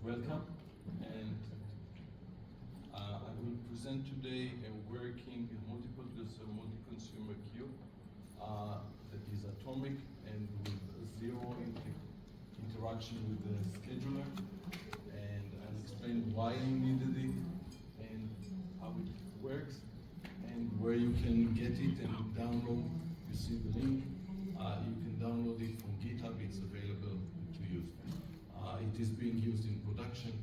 welcome, and I will present today a working multiple user, multi-consumer queue that is atomic and with zero interaction with the scheduler, and I'll explain why I needed it and how it works and where you can get it and download. You see the link. You can download it from GitHub. It's available to use. It is being used in production.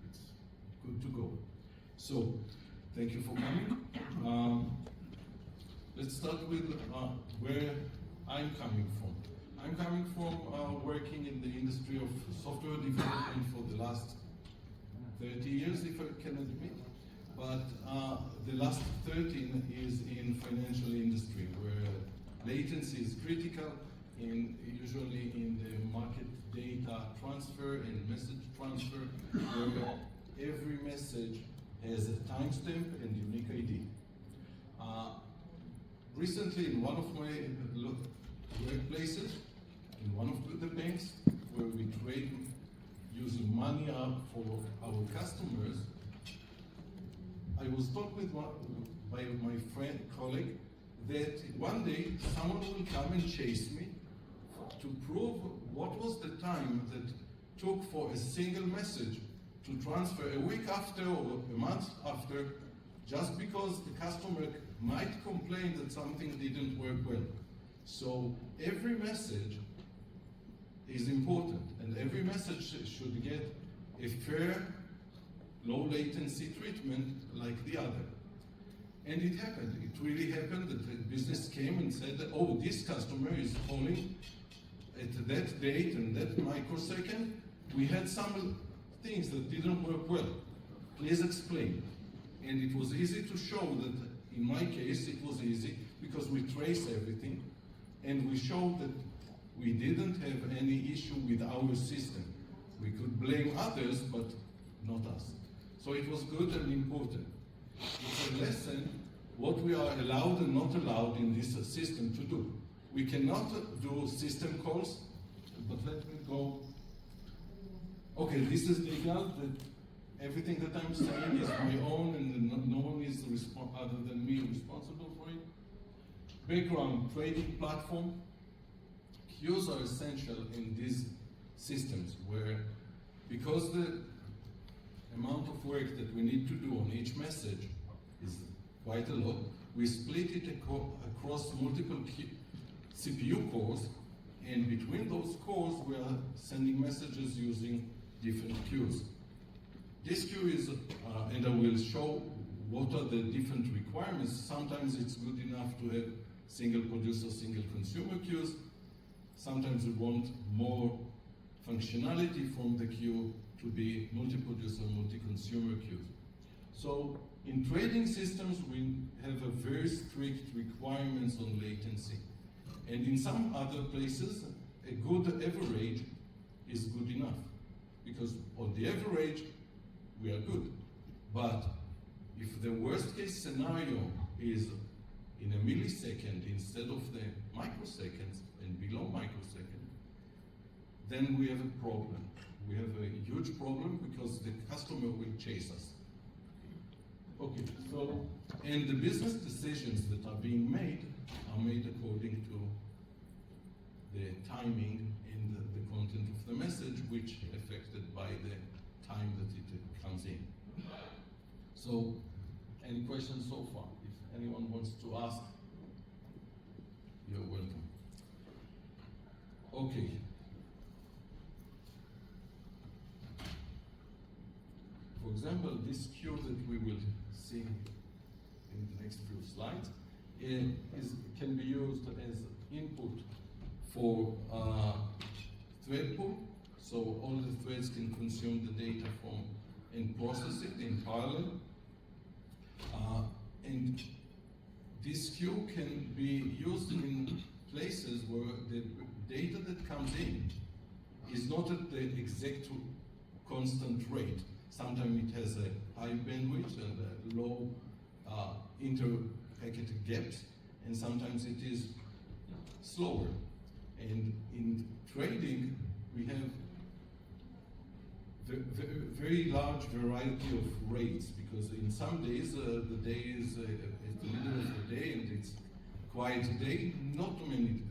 It's good to go. So, thank you for coming. Let's start with where I'm coming from. I'm coming from working in the industry of software development for the last 30 years, if I can admit. But the last 13 is in financial industry, where latency is critical, usually in the market data transfer and message transfer, where every message has a timestamp and unique ID. Recently, in one of my workplaces, in one of the banks, where we trade using money up for our customers, I was told by my colleague that one day someone will come and chase me to prove what was the time that took for a single message to transfer a week after or a month after, just because the customer might complain that something didn't work well. So every message is important, and every message should get a fair, low latency treatment like the other. And it happened. It really happened that the business came and said, oh, this customer is calling at that date and that microsecond. We had some things that didn't work well. Please explain. And it was easy to show that, in my case, it was easy because we trace everything and we showed that we didn't have any issue with our system. We could blame others, but not us. So it was good and important. It's a lesson what we are allowed and not allowed in this system to do. We cannot do system calls, but let me go. Okay, this is legal, that everything that I'm saying is my own and no one is other than me responsible for it. Background, trading platform. Queues are essential in these systems where, because the amount of work that we need to do on each message is quite a lot, we split it across multiple CPU cores, and between those cores we are sending messages using different queues. This queue is, and I will show what are the different requirements. Sometimes it's good enough to have single producer, single consumer queues. Sometimes we want more functionality from the queue to be multi-producer, multi-consumer queues. So in trading systems, we have a very strict requirements on latency. And in some other places, a good average is good enough. Because on the average, we are good. But if the worst case scenario is in a millisecond instead of the microseconds and below microsecond, then we have a problem. We have a huge problem because the customer will chase us. Okay, so, and the business decisions that are being made are made according to the timing and the content of the message, which affected by the time that it comes in. So, any questions so far? If anyone wants to ask, you're welcome. Okay. For example, this queue that we will see in the next few slides can be used as input for thread pool. So all the threads can consume the data from and process it in parallel. And this queue can be used in places where the data that comes in is not at the exact constant rate. Sometimes it has a high bandwidth and a low inter-packet gaps, and sometimes it is slower. And in trading, we have very large variety of rates, because in some days the day is at the middle of the day and it's quiet day, not many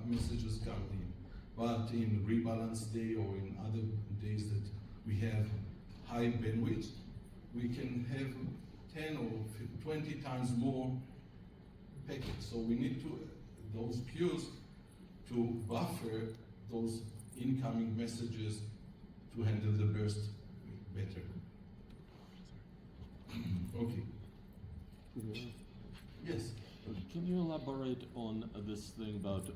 messages come in. But in rebalance day or in other days that we have high bandwidth, we can have 10 or 20 times more packets. So we need those queues to buffer those incoming messages to handle the burst better. Okay. Yes. Can you elaborate on this thing about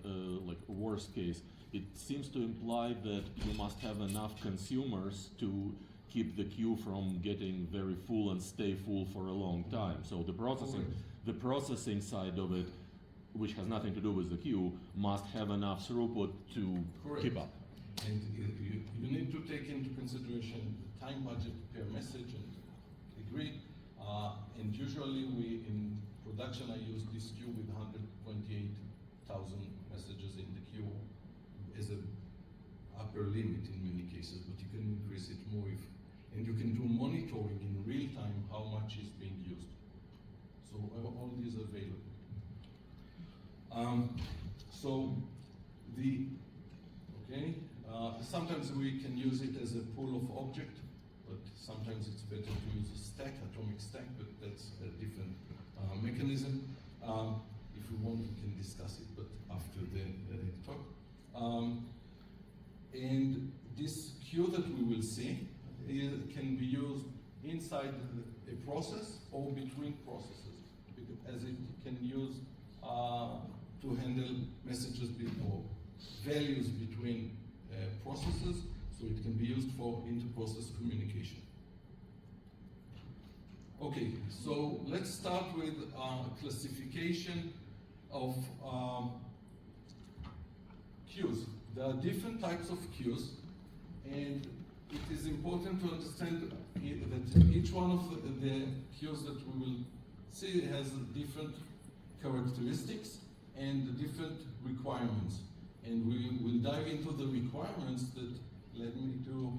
like worst case? It seems to imply that you must have enough consumers to keep the queue from getting very full and stay full for a long time. So the processing side of it, which has nothing to do with the queue, must have enough throughput to keep up. And you need to take into consideration the time budget per message and agree. And usually in production I use this queue with 128,000 messages in the queue as an upper limit in many cases, but you can increase it more and you can do monitoring in real time how much is being used. So all these are available. Sometimes we can use it as a pool of object, but sometimes it's better to use a stack, atomic stack, but that's a different mechanism. If we want, we can discuss it, but after the talk. And this queue that we will see can be used inside a process or between processes, as it can use to handle messages or values between processes, so it can be used for inter-process communication. Okay, so let's start with classification of queues. There are different types of queues, and it is important to understand that each one of the queues that we will see has different characteristics and different requirements. And we will dive into the requirements that led me to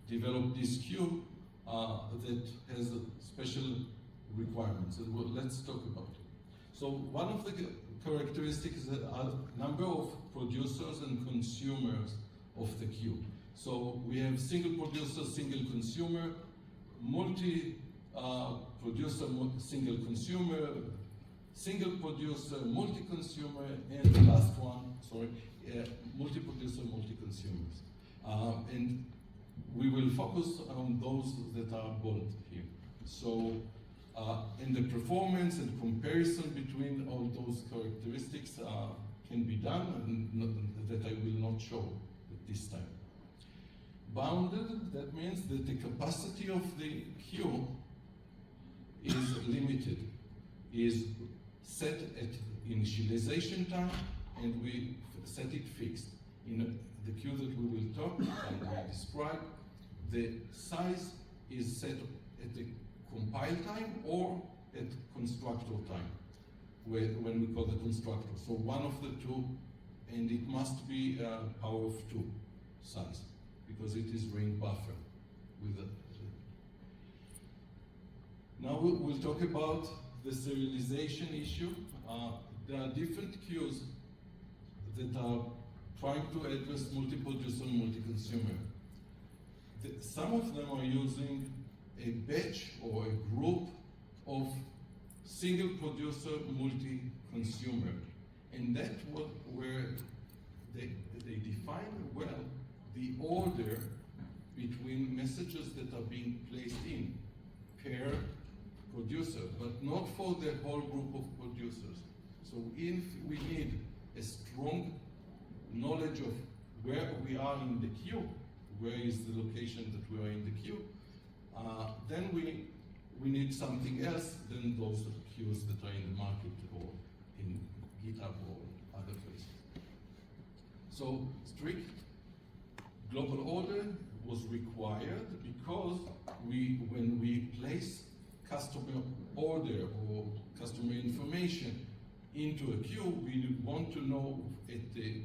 develop this queue that has special requirements. And let's talk about it. So one of the characteristics is the number of producers and consumers of the queue. So we have single producer, single consumer, multi-producer, single consumer, single producer, multi-consumer, and the last one, multi-producer, multi-consumers. And we will focus on those that are bold here. So, and the performance and comparison between all those characteristics can be done, and that I will not show at this time. Bounded, that means that the capacity of the queue is limited, is set at initialization time, and we set it fixed. In the queue that we will talk and describe, the size is set at the compile time or at constructor time, when we call the constructor. So one of the two, and it must be power of 2 size, because it is ring buffer. Now we'll talk about the serialization issue. There are different queues that are trying to address multi-producer and multi-consumer. Some of them are using a batch or a group of single producer, multi-consumer. And that's where they define well the order between messages that are being placed in per producer, but not for the whole group of producers. So if we need a strong knowledge of where we are in the queue, where is the location that we are in the queue, then we need something else than those queues that are in the market or in GitHub or other places. So strict global order was required because when we place customer order or customer information into a queue, we want to know at the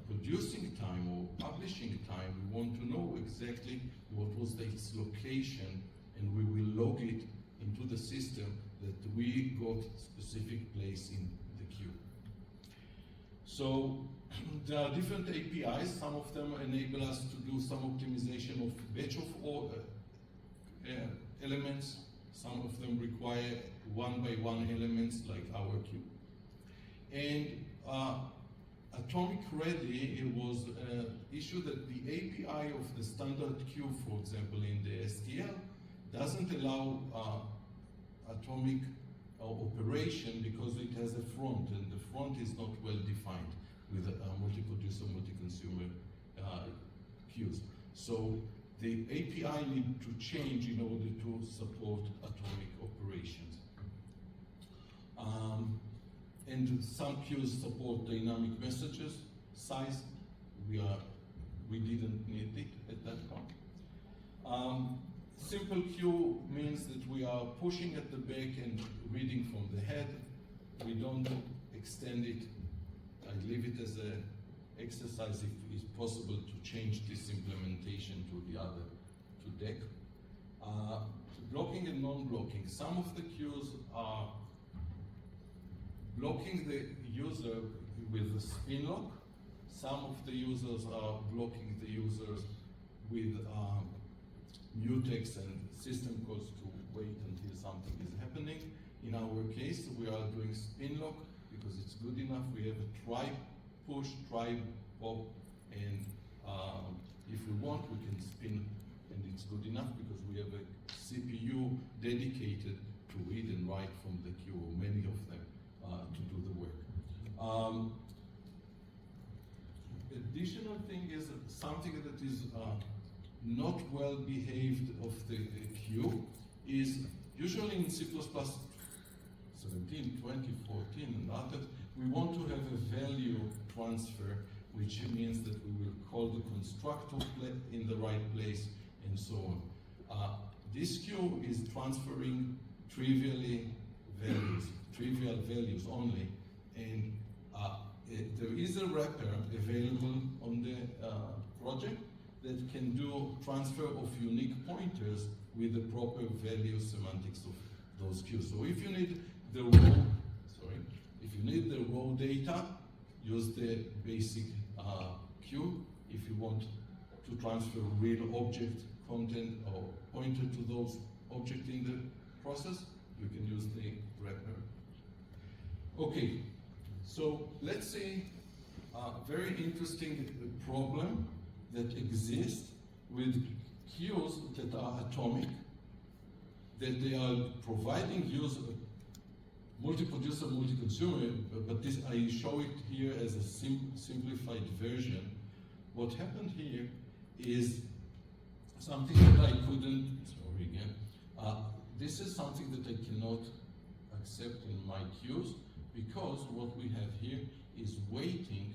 producing time or publishing time, we want to know exactly what was its location, and we will log it into the system that we got specific place in the queue. So there are different APIs. Some of them enable us to do some optimization of batch of elements. Some of them require one-by-one elements like our queue. And Atomic Ready, it was issued that the API of the standard queue, for example, in the STL, doesn't allow atomic operation because it has a front, and the front is not well defined with multi-producer, multi-consumer queues. So the API need to change in order to support atomic operations. And some queues support dynamic messages size. We didn't need it at that point. Simple queue means that we are pushing at the back and reading from the head. We don't extend it. I leave it as an exercise if it's possible to change this implementation to the other, to deck. Blocking and non-blocking. Some of the queues are blocking the user with a spin lock. Some of the users are blocking the users with mutex and system calls to wait until something is happening. In our case, we are doing spin lock because it's good enough. We have a try push, try pop, and if we want, we can spin, and it's good enough because we have a CPU dedicated to read and write from the queue, or many of them, to do the work. Additional thing is something that is not well behaved of the queue is usually in C++ 17, 20, 14, and others, we want to have a value transfer, which means that we will call the constructor in the right place and so on. This queue is transferring trivial values only, and there is a wrapper available on the project that can do transfer of unique pointers with the proper value semantics of those queues. So if you need the raw data, use the basic queue. If you want to transfer real object content or pointer to those objects in the process, you can use the wrapper. Okay, so let's see a very interesting problem that exists with queues that are atomic, that they are providing user multi-producer, multi-consumer, but this I show it here as a simplified version. What happened here is something that I couldn't, sorry again, this is something that I cannot accept in my queues, because what we have here is waiting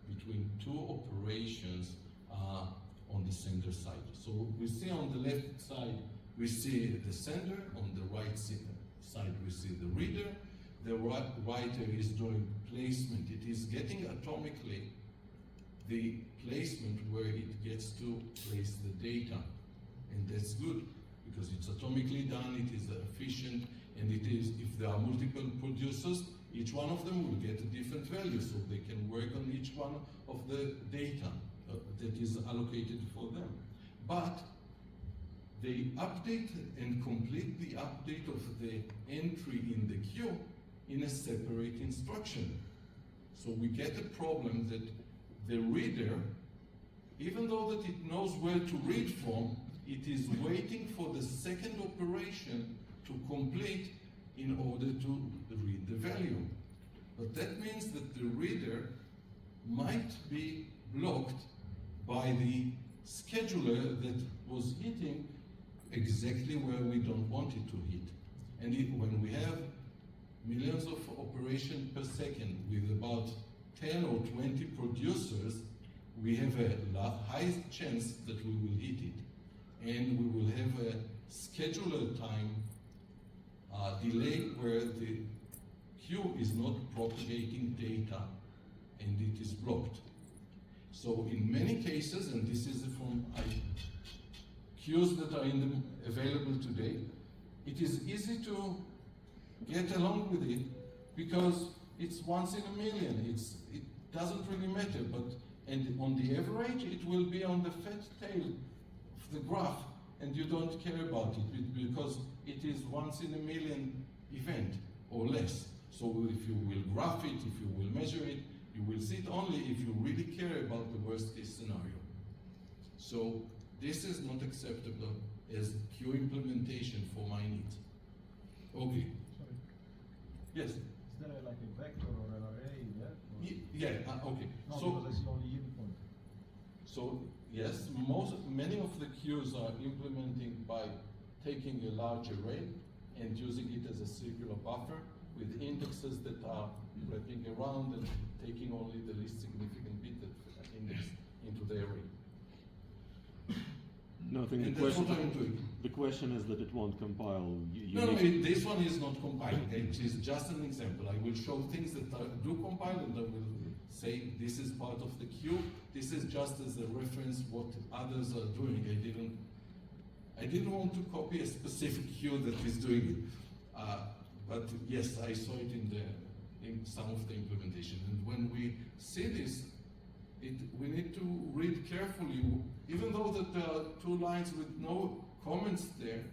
between two operations on the sender side. So we see on the left side, we see the sender, on the right side we see the reader. The writer is doing placement. It is getting atomically the placement where it gets to place the data. And that's good, because it's atomically done, it is efficient, and it is, if there are multiple producers, each one of them will get a different value, so they can work on each one of the data that is allocated for them. But they update and complete the update of the entry in the queue in a separate instruction. So we get a problem that the reader, even though that it knows where to read from, it is waiting for the second operation to complete in order to read the value. But that means that the reader might be blocked by the scheduler that was hitting exactly where we don't want it to hit. And when we have millions of operations per second with about 10 or 20 producers, we have a high chance that we will hit it. And we will have a scheduler time delay where the queue is not propagating data and it is blocked. So in many cases, and this is from queues that are available today, it is easy to get along with it because it's once in a million. It doesn't really matter, and on the average, it will be on the fat tail of the graph, and you don't care about it because it is once in a million event or less. So if you will graph it, if you will measure it, you will see it only if you really care about the worst case scenario. So this is not acceptable as queue implementation for my needs. Okay. Sorry. Yes. Is there like a vector or an array there? Or- Okay. No, So, because I see only endpoint. so yes, many of the queues are implementing by taking a large array and using it as a circular buffer with indexes that are wrapping around and taking only the least significant bit that index into the array. No, I think And the that's question, what I'm doing. the question is that it won't compile. This one is not compiling. It is just an example. I will show things that do compile, and I will say this is part of the queue. This is just as a reference what others are doing. I didn't want to copy a specific queue that is doing it, but yes, I saw it in some of the implementation. And when we see this, we need to read carefully. Even though that there are two lines with no comments there,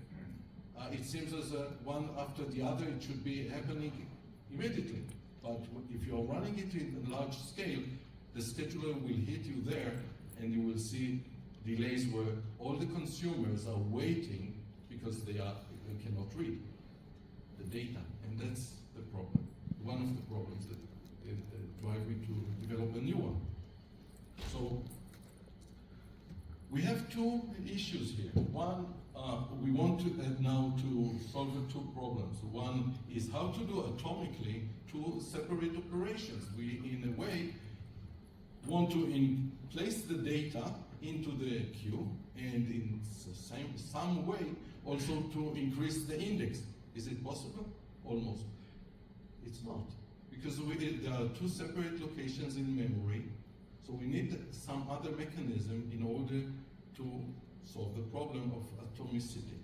it seems as one after the other it should be happening immediately. But if you are running it in a large scale, the scheduler will hit you there, and you will see delays where all the consumers are waiting because they cannot read the data, and that's the problem. One of the problems that drive me to develop a new one. So we have two issues here. One, we want to now to solve the two problems. One is how to do atomically two separate operations. We, in a way, want to place the data into the queue, and in some way also to increase the index. Is it possible? Almost. It's not, because there are two separate locations in memory. So we need some other mechanism in order to solve the problem of atomicity.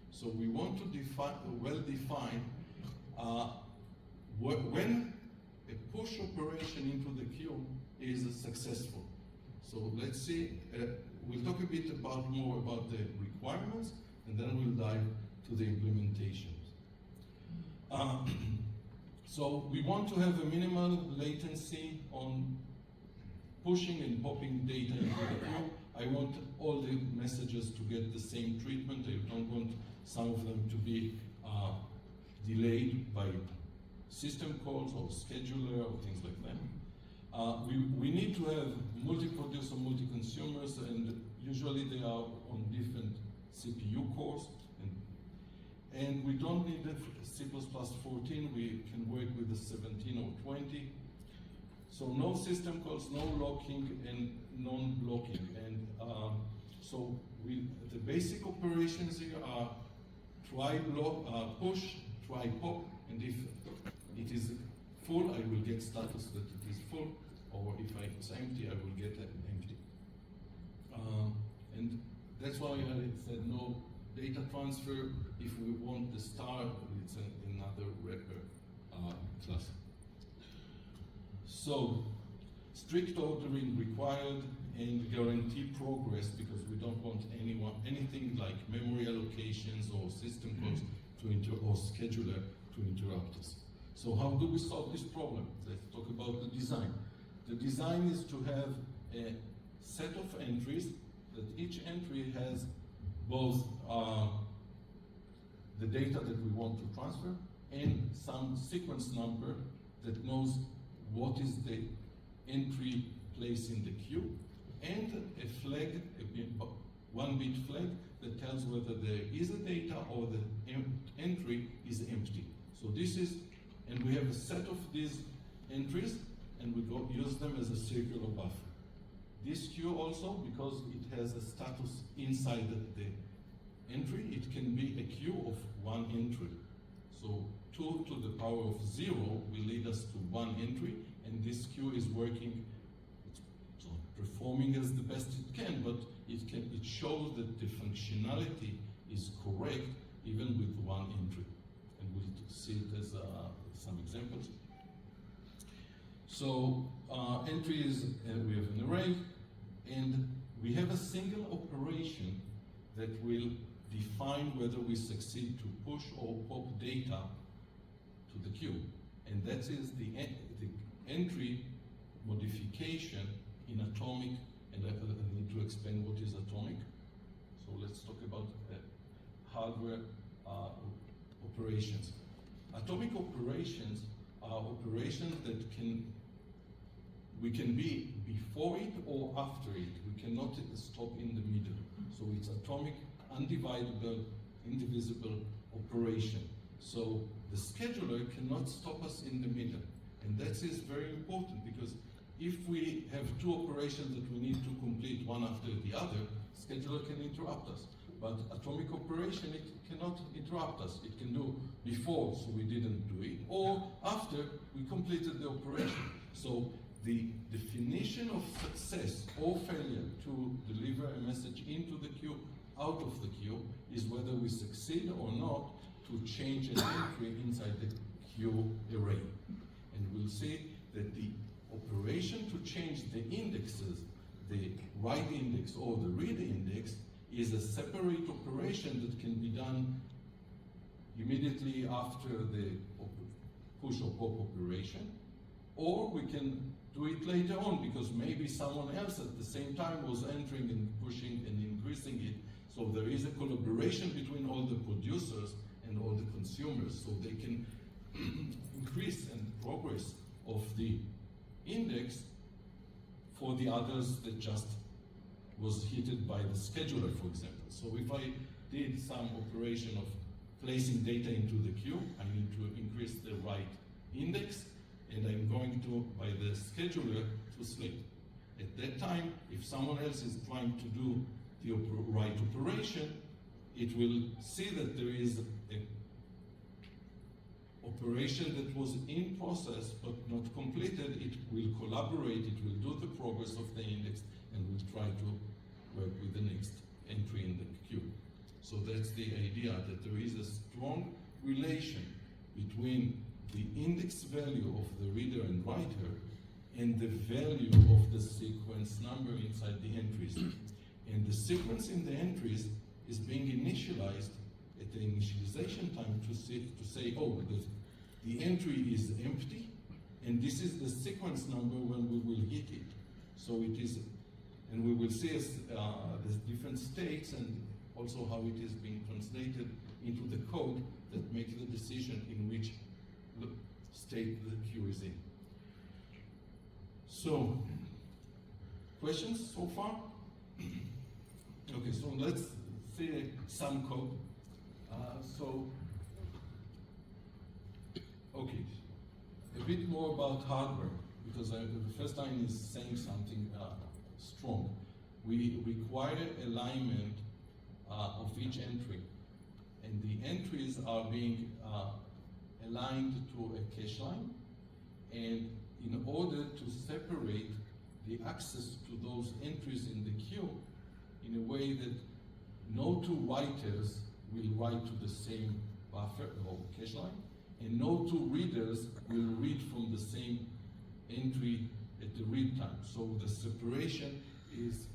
So we want to define when a push operation into the queue is successful. So let's see, we'll talk a bit more about the requirements, and then we'll dive to the implementations. So we want to have a minimal latency on pushing and popping data into the queue. I want all the messages to get the same treatment. I don't want some of them to be delayed by system calls or scheduler or things like that. We need to have multi-producer, multi-consumers, and usually they are on different CPU cores. And we don't need a C++ 14, we can work with the 17 or 20. So no system calls, no locking, and non-blocking. And so the basic operations here are try push, try pop, and if it is full, I will get status that it is full, or if it's empty, I will get it empty. And that's why I said no data transfer. If we want the star, it's another wrapper class. So, strict ordering required and guarantee progress, because we don't want anything like memory allocations or system calls or scheduler to interrupt us. So how do we solve this problem? Let's talk about the design. The design is to have a set of entries that each entry has both the data that we want to transfer and some sequence number that knows what is the entry place in the queue, and a flag, one bit flag that tells whether there is a data or the entry is empty. So this is, and we have a set of these entries, and we use them as a circular buffer. This queue also, because it has a status inside the entry, it can be a queue of one entry. So 2 to the power of 0 will lead us to one entry, and this queue is working, it's performing as the best it can, but if it shows that the functionality is correct even with one entry. And we'll see it as some examples. So entry is, we have an array, and we have a single operation that will define whether we succeed to push or pop data to the queue. And that is the entry modification in atomic, and I need to explain what is atomic. So let's talk about hardware operations. Atomic operations are operations that we can be before it or after it. We cannot stop in the middle. So it's atomic, undividable, indivisible operation. So the scheduler cannot stop us in the middle. And that is very important, because if we have two operations that we need to complete one after the other, scheduler can interrupt us. But atomic operation, it cannot interrupt us. It can do before, so we didn't do it, or after we completed the operation. So the definition of success or failure to deliver a message into the queue, out of the queue, is whether we succeed or not to change an entry inside the queue array. And we'll see that the operation to change the indexes, the write index or the read index, is a separate operation that can be done immediately after the push or pop operation, or we can do it later on, because maybe someone else at the same time was entering and pushing and increasing it. So there is a collaboration between all the producers and all the consumers, so they can increase and progress of the index for the others that just was hit by the scheduler, for example. So if I did some operation of placing data into the queue, I need to increase the write index, and I'm going to, by the scheduler, to sleep. At that time, if someone else is trying to do the write operation, it will see that there is a operation that was in process but not completed. It will collaborate, it will do the progress of the index, and will try to work with the next entry in the queue. So that's the idea, that there is a strong relation between the index value of the reader and writer and the value of the sequence number inside the entries. And the sequence in the entries is being initialized at the initialization time to say, oh, the entry is empty, and this is the sequence number when we will hit it. So it is, and we will see the different states and also how it is being translated into the code that makes the decision in which state the queue is in. So, questions so far? Okay, so let's see some code. Okay, a bit more about hardware, because the first line is saying something strong. We require alignment of each entry, and the entries are being aligned to a cache line, and in order to separate the access to those entries in the queue in a way that no two writers will write to the same buffer or cache line, and no two readers will read from the same entry at the read time. So the separation is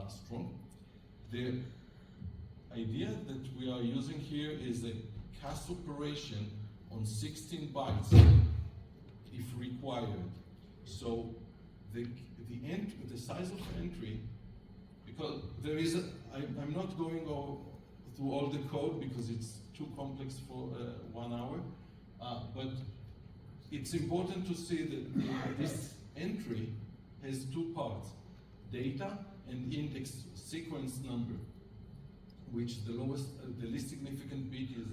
strong. The idea that we are using here is a cast operation on 16 bytes if required. So the size of the entry, because there is I'm not going through all the code because it's too complex for 1 hour, but it's important to see that this entry has two parts: data and index sequence number, which the least significant bit is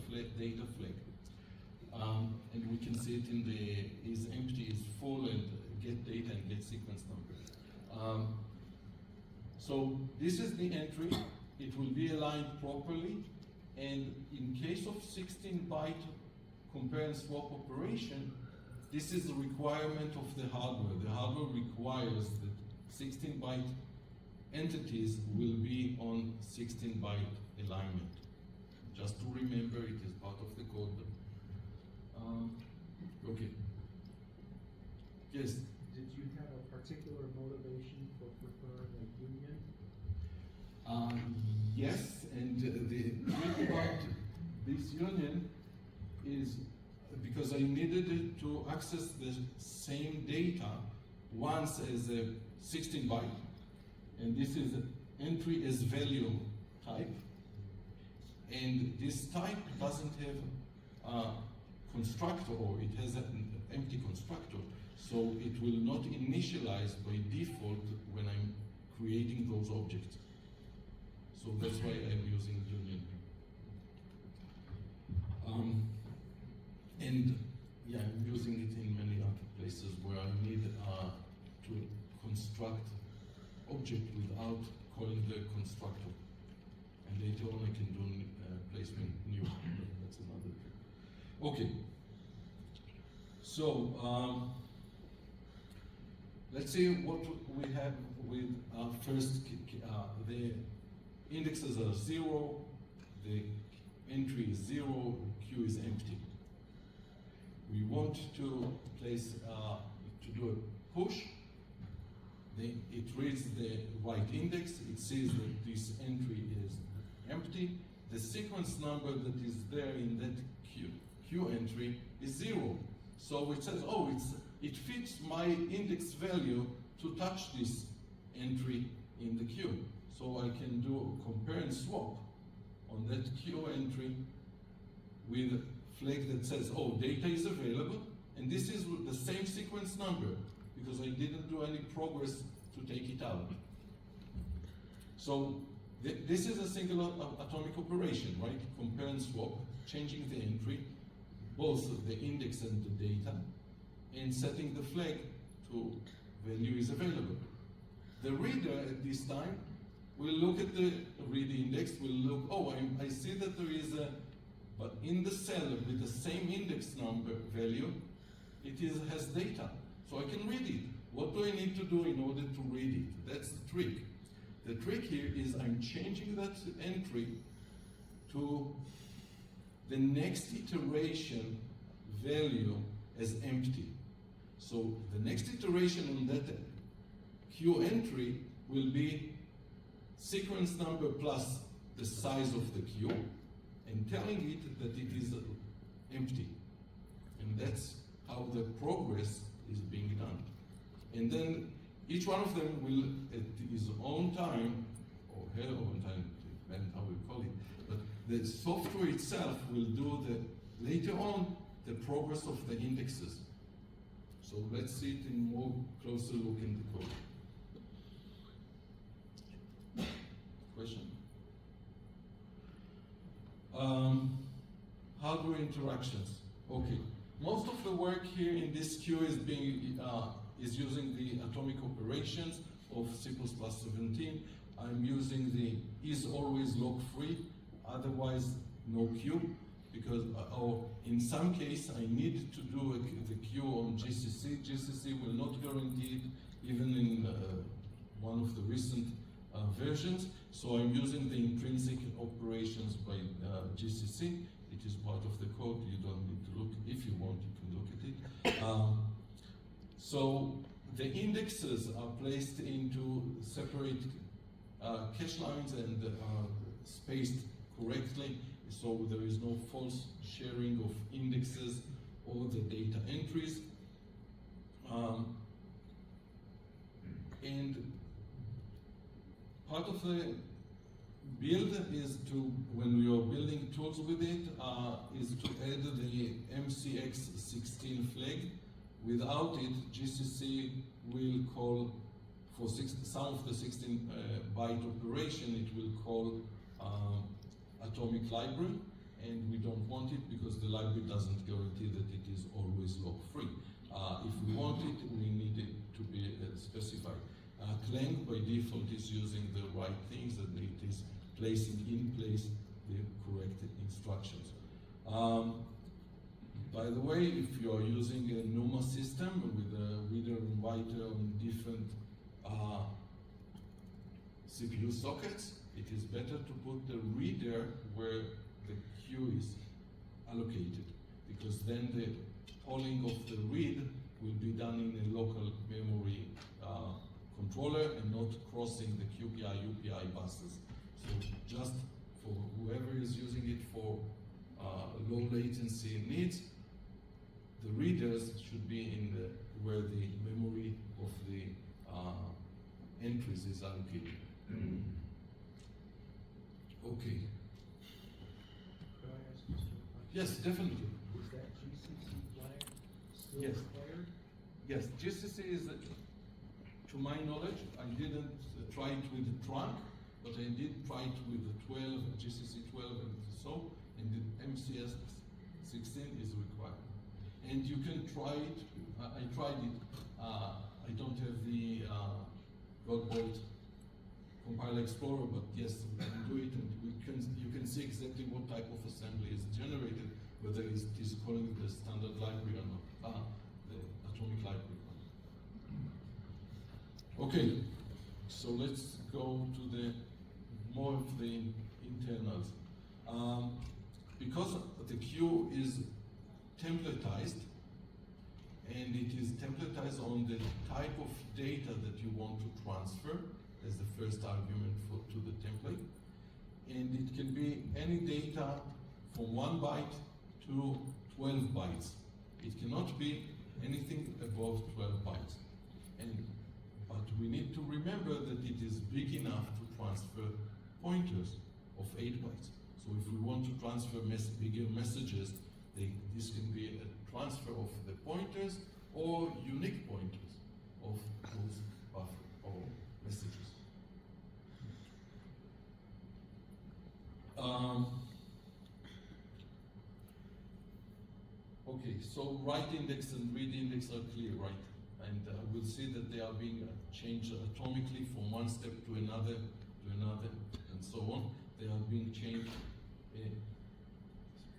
the data flag. And we can see it in the is empty, is full, and get data and get sequence number. So this is the entry. It will be aligned properly, and in case of 16-byte compare and swap operation, this is the requirement of the hardware. The hardware requires that 16-byte entities will be on 16-byte alignment. Just to remember, it is part of the code. Okay. Yes. Did you have a particular motivation for preferring a union? Yes, and the trick about this union is because I needed to access the same data once as a 16-byte, and this is entry as value type, and this type doesn't have a constructor, or it has an empty constructor, so it will not initialize by default when I'm creating those objects. So that's why I'm using union. And yeah, I'm using it in many other places where I need to construct object without calling the constructor. And later on I can do placement new. That's another thing. Okay. So let's see what we have with first. The indexes are 0, the entry is 0, queue is empty. We want to place, to do a push. It reads the right index, it sees that this entry is empty. The sequence number that is there in that queue entry is 0. So it says, oh, it fits my index value to touch this entry in the queue. So I can do a compare and swap on that queue entry with a flag that says, oh, data is available, and this is the same sequence number because I didn't do any progress to take it out. So this is a single atomic operation, right? Compare and swap, changing the entry, both the index and the data, and setting the flag to value is available. The reader at this time will look at the read index, will look, oh, I see that there is a, but in the cell with the same index number value, has data. So I can read it. What do I need to do in order to read it? That's the trick. The trick here is I'm changing that entry to the next iteration value as empty. So the next iteration on that queue entry will be sequence number plus the size of the queue and telling it that it is empty. And that's how the progress is being done. And then each one of them will, at his own time, or her own time, depending how we call it, but the software itself will do later on the progress of the indexes. So let's see it in more closer look in the code. Question? Hardware interactions. Okay. Most of the work here in this queue is using the atomic operations of C++17. I'm using the is always lock-free, otherwise no queue, because in some case I need to do the queue on GCC. GCC will not guarantee it, even in one of the recent versions. So I'm using the intrinsic operations by GCC. It is part of the code. You don't need to look. If you want, you can look at it. So the indexes are placed into separate cache lines and spaced correctly, so there is no false sharing of indexes or the data entries. And part of the build is to, when we are building tools with it, is to add the MCX16 flag. Without it, GCC will call, for some of the 16-byte operation, it will call atomic library, and we don't want it because the library doesn't guarantee that it is always lock-free. If we want it, we need it to be specified. Clang by default is using the right things, and it is placing in place the correct instructions. By the way, if you are using a NUMA system with a reader and writer on different CPU sockets, it is better to put the reader where the queue is allocated, because then the polling of the read will be done in a local memory controller and not crossing the QPI, UPI buses. So just for whoever is using it for low latency needs, the readers should be in where the memory of the entries is allocated. Okay. Could I ask just a question? Yes, definitely. Is that GCC flag still Yes. required? Yes, GCC is, to my knowledge, I didn't try it with the trunk, but I did try it with the 12, GCC 12 and so, and the MCS 16 is required. And you can try it, I tried it, I don't have the Godbolt Compiler Explorer, but yes, we can do it, and you can see exactly what type of assembly is generated, whether it is calling the standard library or not, the atomic library. Okay, so let's go to the more of the internals. Because the queue is templatized, and it is templatized on the type of data that you want to transfer as the first argument to the template. And it can be any data from 1 byte to 12 bytes. It cannot be anything above 12 bytes. But we need to remember that it is big enough to transfer pointers of 8 bytes. So if we want to transfer bigger messages, this can be a transfer of the pointers or unique pointers of those buffer or messages. Okay, so write index and read index are clear, right? And we'll see that they are being changed atomically from one step to another, and so on. They are being changed a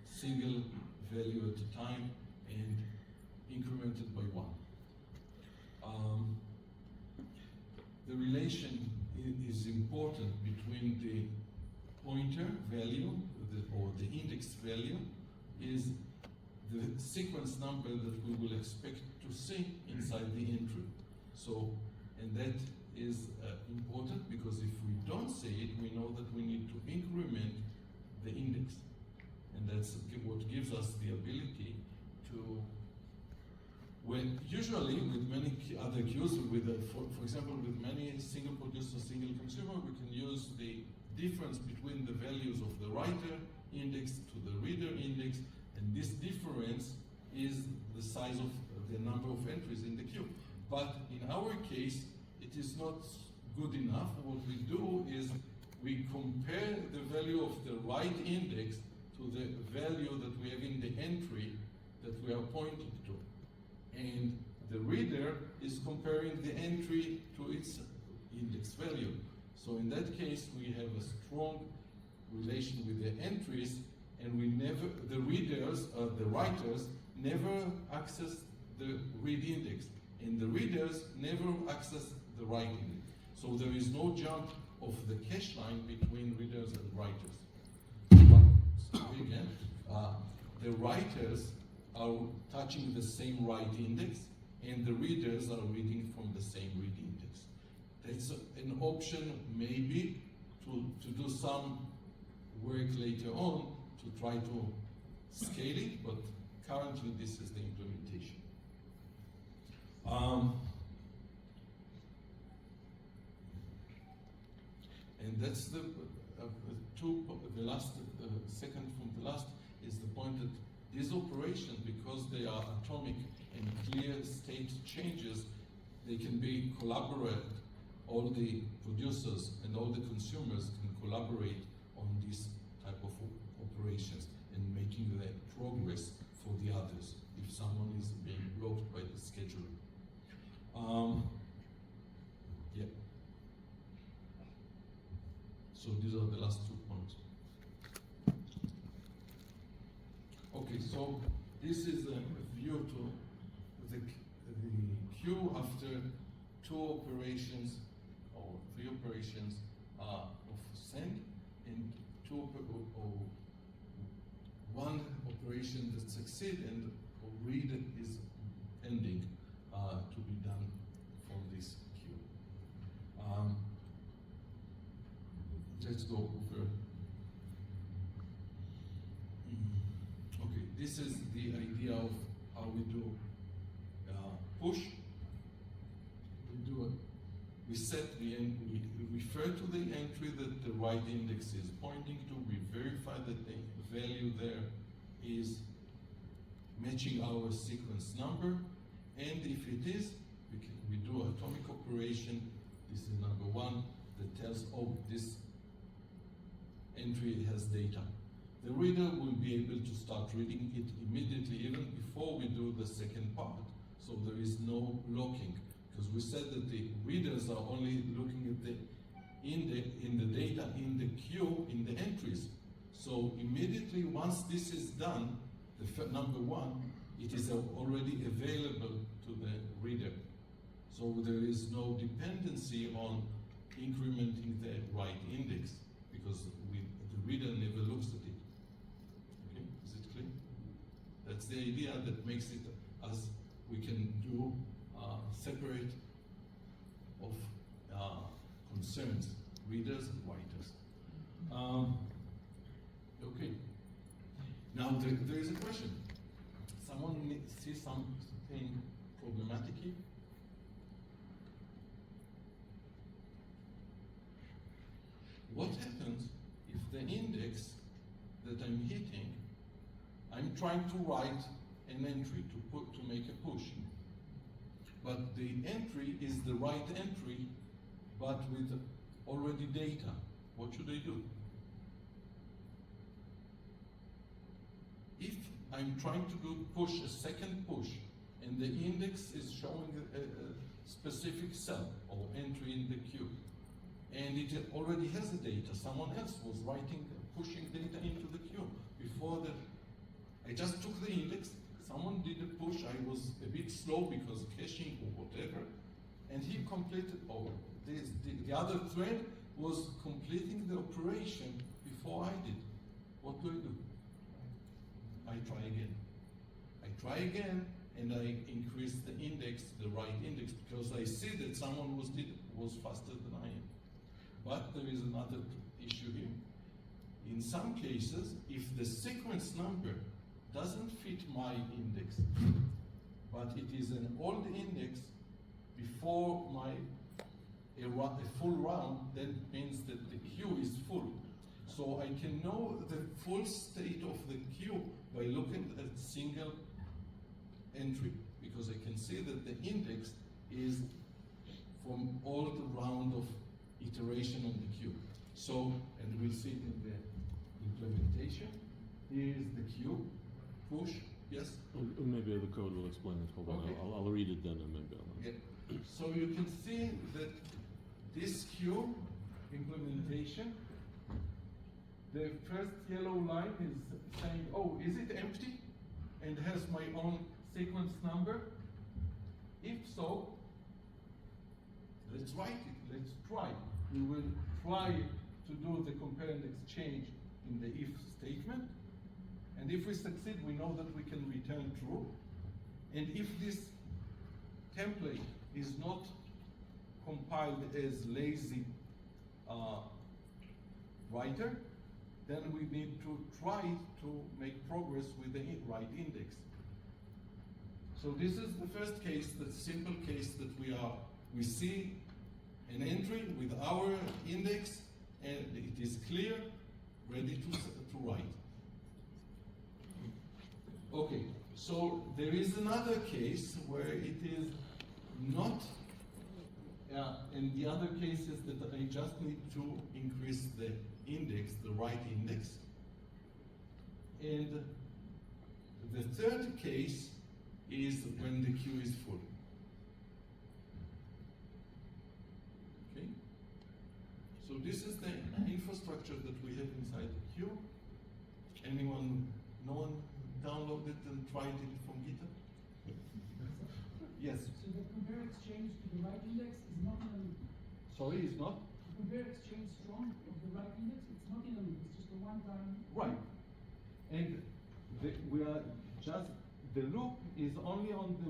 single value at a time and incremented by 1. The relation is important between the pointer value or the index value is the sequence number that we will expect to see inside the entry. So, and that is important because if we don't see it, we know that we need to increment the index. And that's what gives us the ability to, when usually with many other queues, for example, with many single producer, single consumer, we can use the difference between the values of the writer index to the reader index, and this difference is the size of the number of entries in the queue. But in our case, it is not good enough. What we do is we compare the value of the write index to the value that we have in the entry that we are pointing to. And the reader is comparing the entry to its index value. So in that case, we have a strong relation with the entries, and the writers never access the read index, and the readers never access the write index. So there is no jump of the cache line between readers and writers. Again, the writers are touching the same write index, and the readers are reading from the same read index. That's an option maybe to do some work later on to try to scale it, but currently this is the implementation. And that's the second from the last is the point that these operations, because they are atomic and clear state changes, they can be collaborated. All the producers and all the consumers can collaborate on this type of operations and making the progress for the others if someone is being blocked by the scheduler. Yeah. So these are the last 2 points. Okay, so this is a view to the queue after 2 operations or 3 operations of send and one operation that succeeds and read is ending to be done from this queue. Let's go over. Okay, this is the idea of how we do push. We set the end, we refer to the entry that the right index is pointing to. We verify that the value there is matching our sequence number, and if it is, we do atomic operation. This is number one that tells, oh, this entry has data. The reader will be able to start reading it immediately, even before we do the second part. So there is no locking, because we said that the readers are only looking at the in the data in the queue, in the entries. So immediately once this is done, the number one, it is already available to the reader. So there is no dependency on incrementing the right index, because the reader never looks at it. Okay, is it clear? That's the idea that makes it as we can do separate of concerns, readers and writers. Okay. Now there is a question. Someone sees something problematic here? What happens if the index that I'm hitting, I'm trying to write an entry to make a push, but the entry is the right entry, but with already data? What should I do? If I'm trying to push a second push, and the index is showing a specific cell or entry in the queue, and it already has the data, someone else was pushing data into the queue before that. I just took the index, someone did a push, I was a bit slow because caching or whatever, and he completed, the other thread was completing the operation before I did. What do? I try again, and I increase the index, the right index, because I see that someone was faster than I am. But there is another issue here. In some cases, if the sequence number doesn't fit my index, but it is an old index before a full round, then it means that the queue is full. So I can know the full state of the queue by looking at a single entry, because I can see that the index is from all the round of iteration on the queue. So, and we'll see it in the implementation. Here is the queue, push, yes? Maybe the code will explain it. Hold on, Okay. I'll read it then and maybe I'll... Yeah. So you can see that this queue implementation, the first yellow line is saying, oh, is it empty and has my own sequence number? If so, let's write it, let's try. We will try to do the compare and exchange in the if statement. And if we succeed, we know that we can return true. And if this template is not compiled as lazy writer, then we need to try to make progress with the right index. So this is the first case, the simple case that we see an entry with our index, and it is clear, ready to write. Okay, so there is another case where it is not, and the other case is that I just need to increase the index, the right index. And the third case is when the queue is full. Okay? So this is the infrastructure that we have inside the queue. No one downloaded and tried it from GitHub? Yes? So the compare exchange to the right index is not an Sorry, it's not? compare exchange strong of the right index, it's not in a loop, it's just a one-time. Right. And the loop is only on the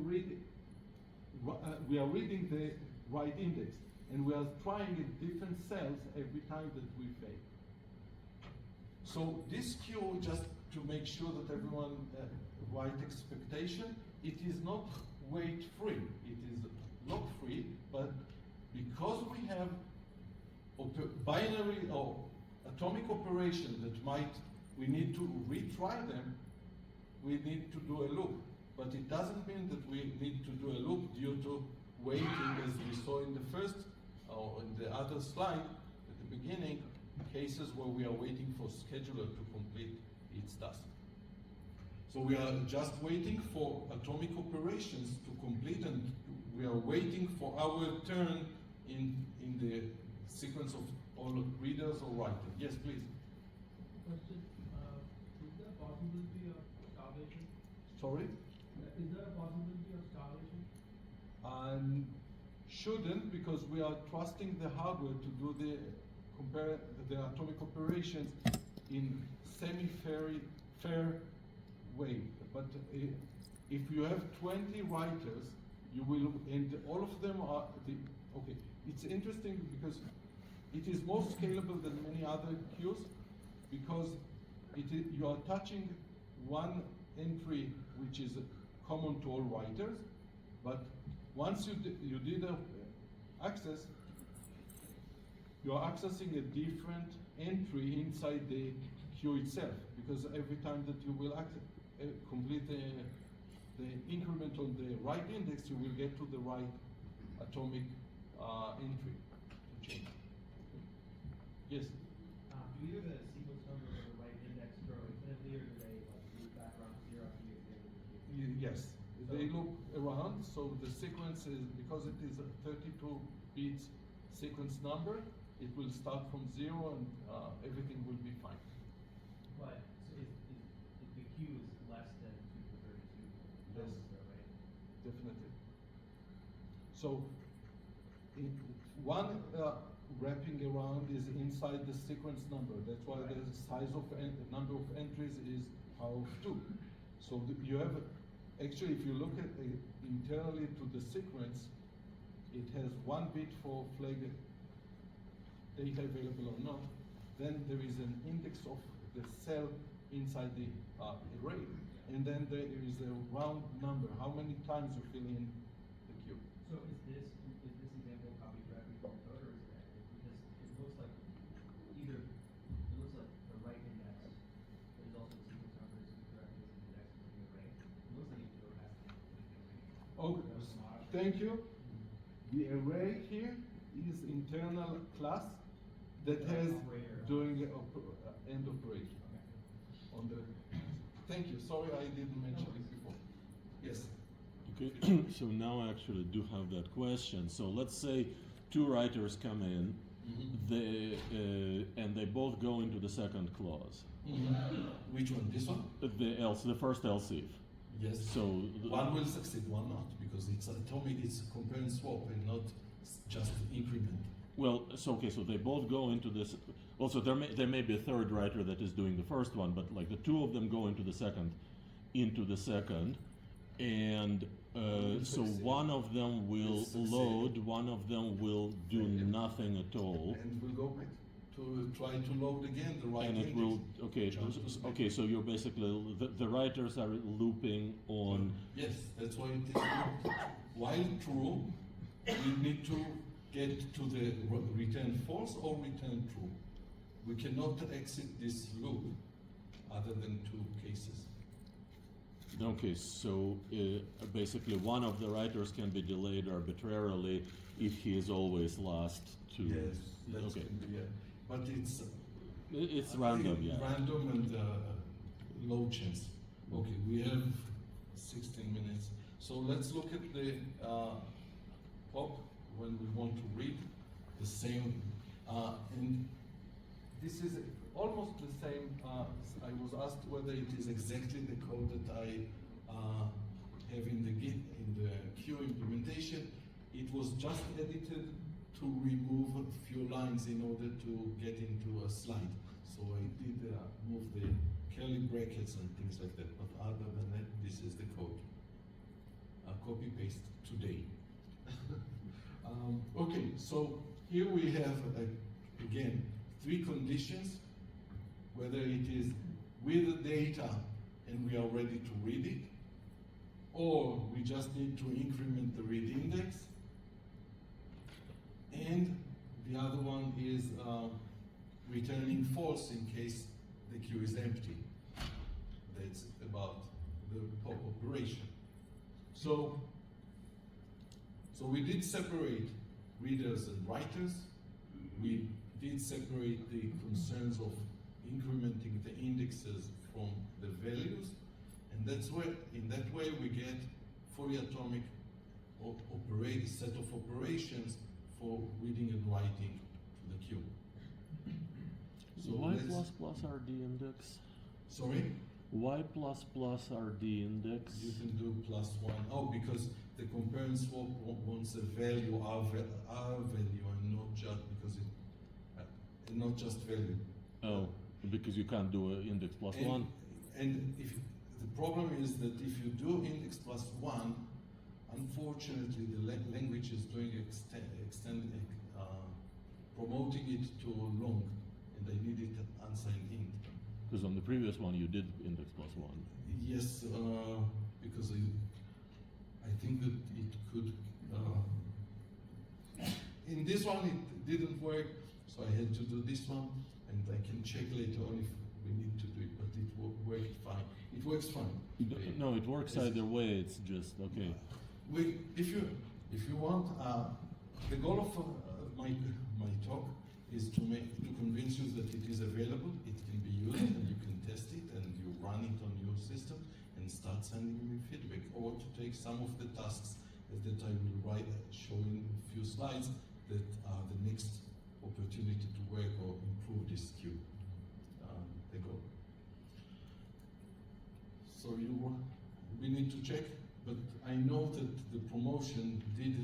we are reading the right index, and we are trying at different cells every time that we fail. So this queue, just to make sure that everyone right expectation, it is not weight free. It is lock free, but because we have binary or atomic operation that we need to retry them, we need to do a loop. But it doesn't mean that we need to do a loop due to waiting, as we saw in the first or in the other slide at the beginning, cases where we are waiting for scheduler to complete its task. So we are just waiting for atomic operations to complete, and we are waiting for our turn in the sequence of all readers or writers. Yes, please. Question, is there a possibility of starvation? Sorry? Is there a possibility of starvation? Shouldn't, because we are trusting the hardware to do the atomic operations in fair way. But if you have 20 writers, you will, and all of them are okay. It's interesting because it is more scalable than many other queues, because you are touching one entry which is common to all writers, but once you did access, you are accessing a different entry inside the queue itself, because every time that you will complete the increment on the right index, you will get to the right atomic entry to change. Yes? Do either the sequence number or the right index grow infinitely, or do they loop back around zero after you examine the queue? Yes, they loop around, so the sequence is, because it is a 32 bits sequence number, it will start from 0 and everything will be fine. But so if the queue is less than 2 to the 32, Yes. though, right? Definitely. So, one wrapping around is inside the sequence number. That's why the size of the number of entries is power of 2. So you have, actually, if you look at internally to the sequence, it has 1 bit for flag data available or not. Then there is an index of the cell inside the array, and then there is a round number, how many times you fill in the queue. So is this example copied directly from the code, or is it edited? Because it looks like the right index, but is also the sequence number is correct as an index of the array. It looks like it has to be. Oh, thank you. The array here is internal class that has doing end operation. On the. Thank you. Sorry, I didn't mention it before. Yes. Okay, so now I actually do have that question. So let's say 2 writers come in, and they both go into the second clause. Which one? This one? The first else if. Yes. So one will succeed, one not, because it's atomic, it's compare and swap, and not just increment. Well, so okay, so they both go into this. Also, there may be a third writer that is doing the first one, but like the 2 of them go into the second, and so one of them will load, one of them will do nothing at all, And we'll go back to try to load again the right and it index. will okay. Jump to the Okay, so you're basically the writers are looping on. Yes, that's why it is looped. While true, we need to get to the return false or return true. We cannot exit this loop other than 2 cases. Okay, so basically one of the writers can be delayed arbitrarily if he is always last to. Yes, that's okay. yeah. But It's random, yeah. Random and low chance. Okay, we have 16 minutes. So let's look at the POP when we want to read the same. And this is almost the same. I was asked whether it is exactly the code that I have in the Git, in the queue implementation. It was just edited to remove a few lines in order to get into a slide. So I did move the curly brackets and things like that. But other than that, this is the code. Copy paste today. Okay, so here we have again 3 conditions. Whether it is with the data and we are ready to read it, or we just need to increment the read index, and the other one is returning false in case the queue is empty. That's about the pop operation. So we did separate readers and writers. We did separate the concerns of incrementing the indexes from the values, and that's where, in that way, we get fully atomic set of operations for reading and writing to the queue. So Why let's- plus plus RD index? Sorry? Why plus plus RD index? You can do +1. Oh, because the compare and swap wants a value, R value, and not just because not just value. Oh, because you can't do an index plus And- one. And if the problem is that if you do index +1, unfortunately the language is doing promoting it to long, and I need it unsigned int. Because on the previous one you did index plus one. Yes, because I think that it could. In this one, it didn't work, so I had to do this one, and I can check later on if we need to do it. But it worked fine. It works fine. No, it works This is- either way. It's just okay. If you want, the goal of my talk is to convince you that it is available, it can be used, and you can test it, and you run it on your system, and start sending me feedback, or to take some of the tasks that I will show in a few slides that are the next opportunity to work or improve this queue. The goal. So we need to check, but I know that the promotion did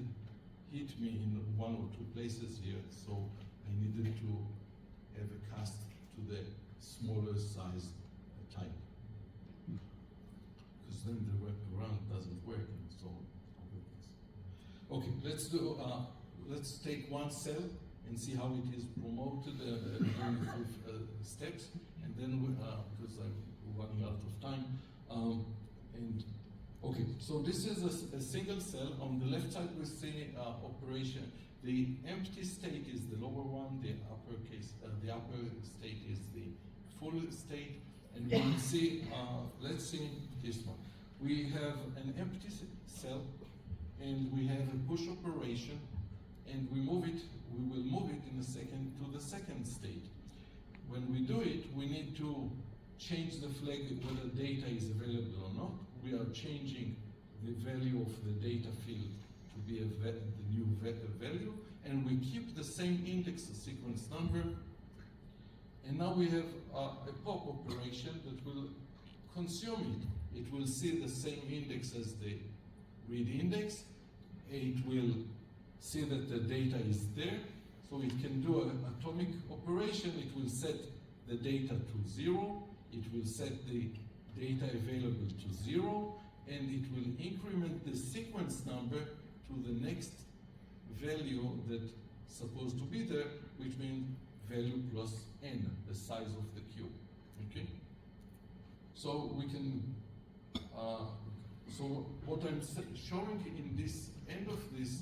hit me in 1 or 2 places here, so I needed to have a cast to the smaller size type. Because then the wraparound doesn't work and so on. Okay, let's take one cell and see how it is promoted with steps, and then because I'm running out of time, okay, so this is a single cell. On the left side we see operation. The empty state is the lower one, the upper state is the full state, and we will see, let's see this one. We have an empty cell, and we have a push operation, and we will move it in a second to the second state. When we do it, we need to change the flag whether data is available or not. We are changing the value of the data field to be the new value, and we keep the same index, the sequence number. And now we have a pop operation that will consume it. It will see the same index as the read index. It will see that the data is there, so it can do an atomic operation. It will set the data to 0. It will set the data available to 0, and it will increment the sequence number to the next value that's supposed to be there, which means value plus n, the size of the queue. Okay? So we can, so what I'm showing in this end of this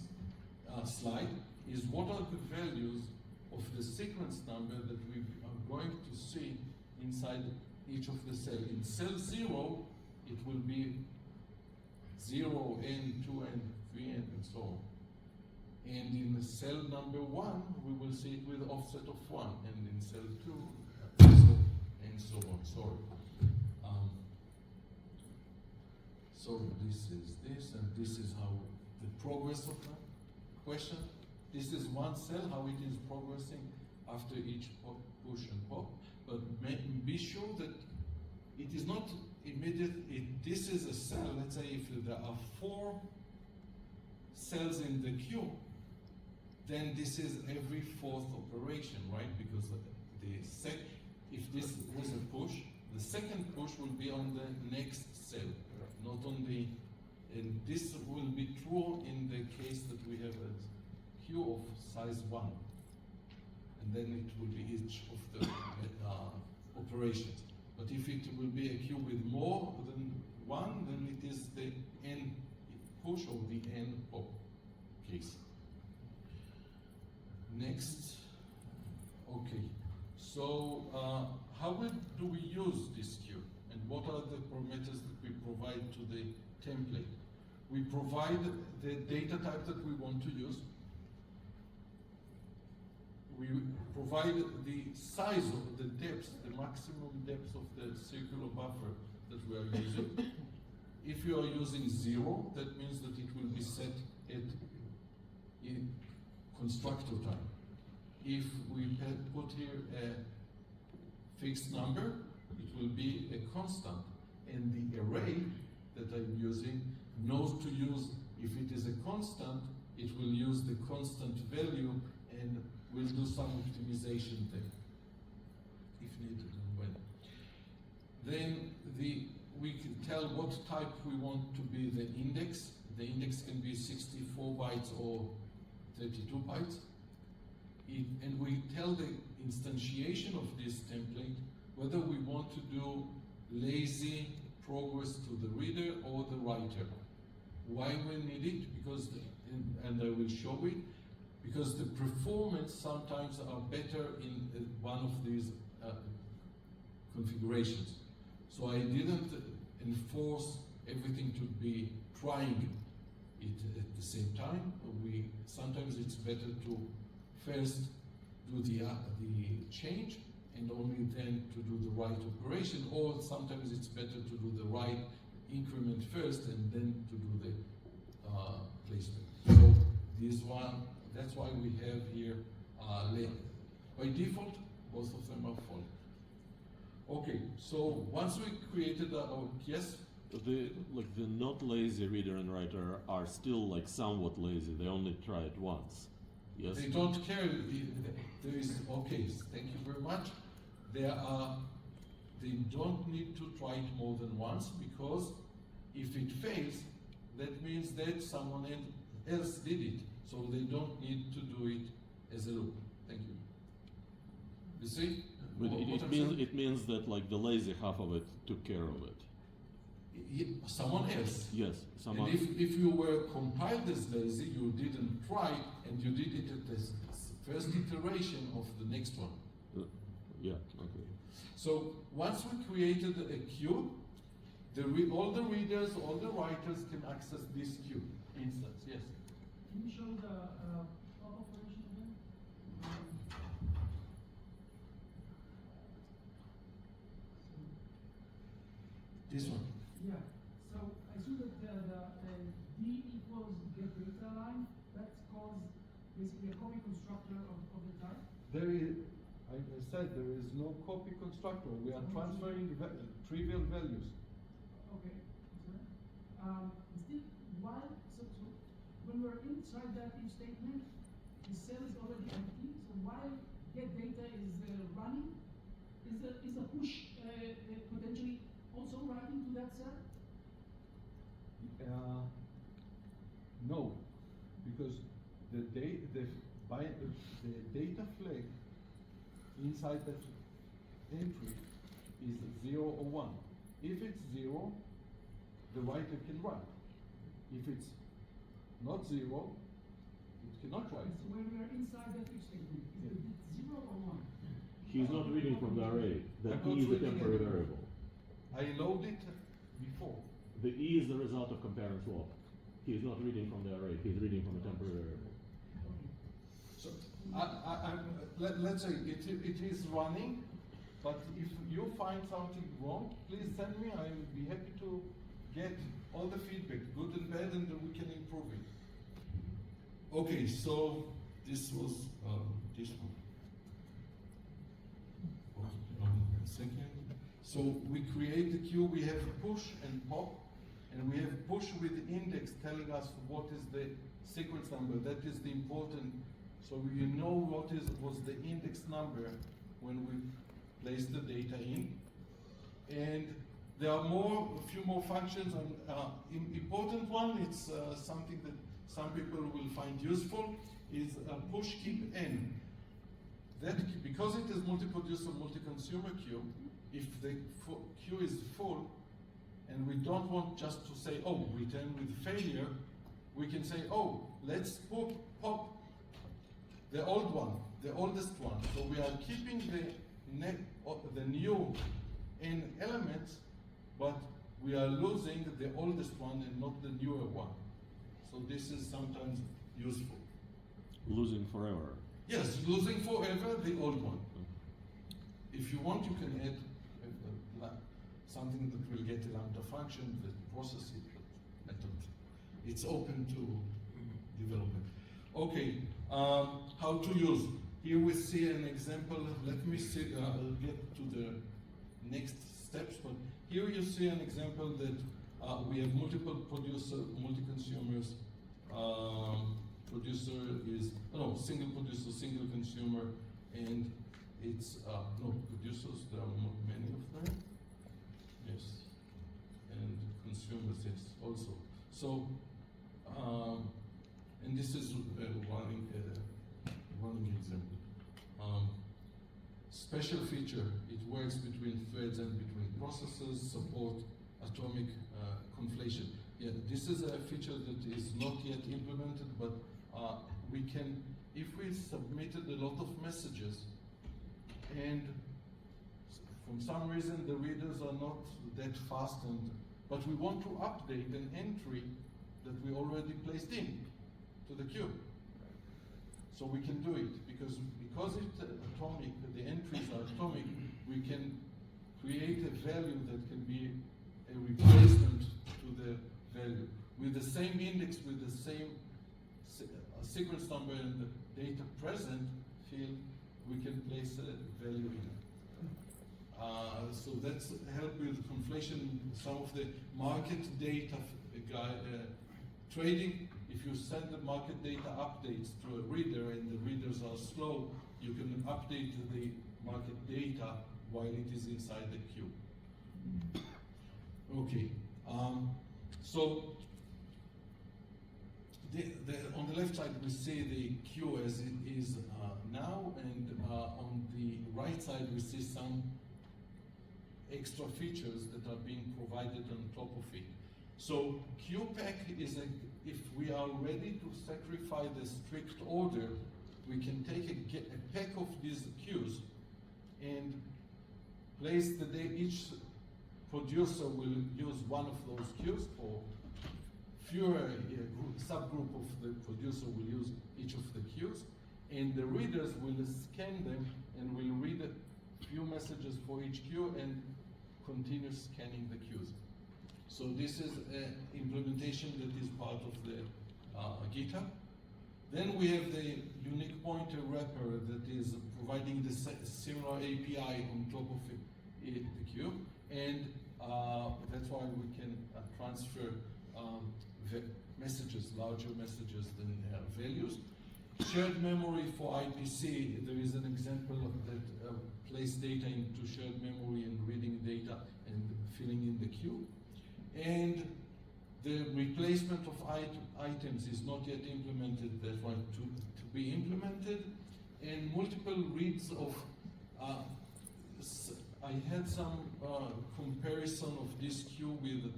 slide is what are the values of the sequence number that we are going to see inside each of the cells. In cell 0, it will be 0, n, 2n, 3n, and so on. And in cell number 1, we will see it with offset of 1, and in cell 2, and so on. Sorry. So this is this, and this is how the progress of the question. This is one cell, how it is progressing after each push and pop. But be sure that it is not immediate. This is a cell. Let's say if there are 4 cells in the queue, then this is every fourth operation, right? Because if this was a push, the second push will be on the next cell, not on the, and this will be true in the case that we have a queue of size 1. And then it will be each of the operations. But if it will be a queue with more than 1, then it is the N push or the N pop case. Next. Okay. So how do we use this queue? And what are the parameters that we provide to the template? We provide the data type that we want to use. We provide the size of the depth, the maximum depth of the circular buffer that we are using. If you are using 0, that means that it will be set at in constructor time. If we put here a fixed number, it will be a constant. And the array that I'm using knows to use, if it is a constant, it will use the constant value and will do some optimization there, if needed and when. Then we can tell what type we want to be the index. The index can be 64 bytes or 32 bytes. And we tell the instantiation of this template whether we want to do lazy progress to the reader or the writer. Why we need it? Because, and I will show it, because the performance sometimes are better in one of these configurations. So I didn't enforce everything to be trying it at the same time. Sometimes it's better to first do the change and only then to do the right operation, or sometimes it's better to do the right increment first and then to do the placement. So this one, that's why we have here length. By default, both of them are falling. Okay, so once we created our, yes? The not lazy reader and writer are still like somewhat lazy. They only try it once. Yes. They don't care. There is, okay, thank you very much. They don't need to try it more than once, because if it fails, that means that someone else did it. So they don't need to do it as a loop. Thank you. You see? But it means that like the lazy half of it took care of it. Someone else. Yes, someone. And if you were compiled as lazy, you didn't try, and you did it at the first iteration of the next one. Yeah, okay. So once we created a queue, all the readers, all the writers can access this queue instance. Yes. Can you show the pop operation again? This one. Yeah. So I see that the D equals get data line. That's called basically a copy constructor of the type. There is, I said there is no copy constructor. We are transferring trivial values. Okay. Still, while so when we're inside that if statement, the cell is already empty. So while get data is running, is a push potentially also writing to that cell? No, because the data flag inside that entry is 0 or 1. If it's 0, the writer can write. If it's not 0, it cannot write. So when we are inside that if statement, is it 0 or 1? He's not reading from the array. The I'm not E is a reading temporary it. variable. I load it before. The E is the result of compare and swap. He is not reading from the array. He's reading from a temporary variable. So let's say it is running, but if you find something wrong, please send me. I will be happy to get all the feedback, good and bad, and we can improve it. Okay, so this was this one. Second. So we create the queue. We have push and pop, and we have push with index telling us what is the sequence number. That is the important So you know what was the index number when we placed the data in. And there are a few more functions. Important one, it's something that some people will find useful, is push keep n. That, because it is multi-producer, multi-consumer queue, if the queue is full, and we don't want just to say, oh, return with failure, we can say, oh, let's pop the old one, the oldest one. So we are keeping the new n elements, but we are losing the oldest one and not the newer one. So this is sometimes useful. Losing forever. Yes, losing forever the old one. If you want, you can add something that will get a lambda function that process it, but I don't. It's open to development. Okay, how to use. Here we see an example. Let me see, I'll get to the next steps, but here you see an example that we have multiple producer, multi-consumers. Producer is, single producer, single consumer, and it's, producers, there are many of them. Yes, and consumers, yes, also. So, and this is running example. Special feature, it works between threads and between processes, support atomic conflation. Yeah, this is a feature that is not yet implemented, but we can, if we submitted a lot of messages and from some reason the readers are not that fast, but we want to update an entry that we already placed in to the queue. So we can do it because it's atomic, the entries are atomic, we can create a value that can be a replacement to the value. With the same index, with the same sequence number and the data present field, we can place a value in. So that's help with conflation. Some of the market data trading, if you send the market data updates to a reader and the readers are slow, you can update the market data while it is inside the queue. Okay, so on the left side we see the queue as it is now, and on the right side we see some extra features that are being provided on top of it. So CppCon is if we are ready to sacrifice the strict order, we can take a pack of these queues and place each producer will use one of those queues, or fewer subgroup of the producer will use each of the queues, and the readers will scan them and will read a few messages for each queue and continue scanning the queues. So this is an implementation that is part of the GitHub. Then we have the unique pointer wrapper that is providing the similar API on top of the queue, and that's why we can transfer messages, larger messages than values. Shared memory for IPC, there is an example that place data into shared memory and reading data and filling in the queue. And the replacement of items is not yet implemented, that's why to be implemented. And multiple reads of, I had some comparison of this queue with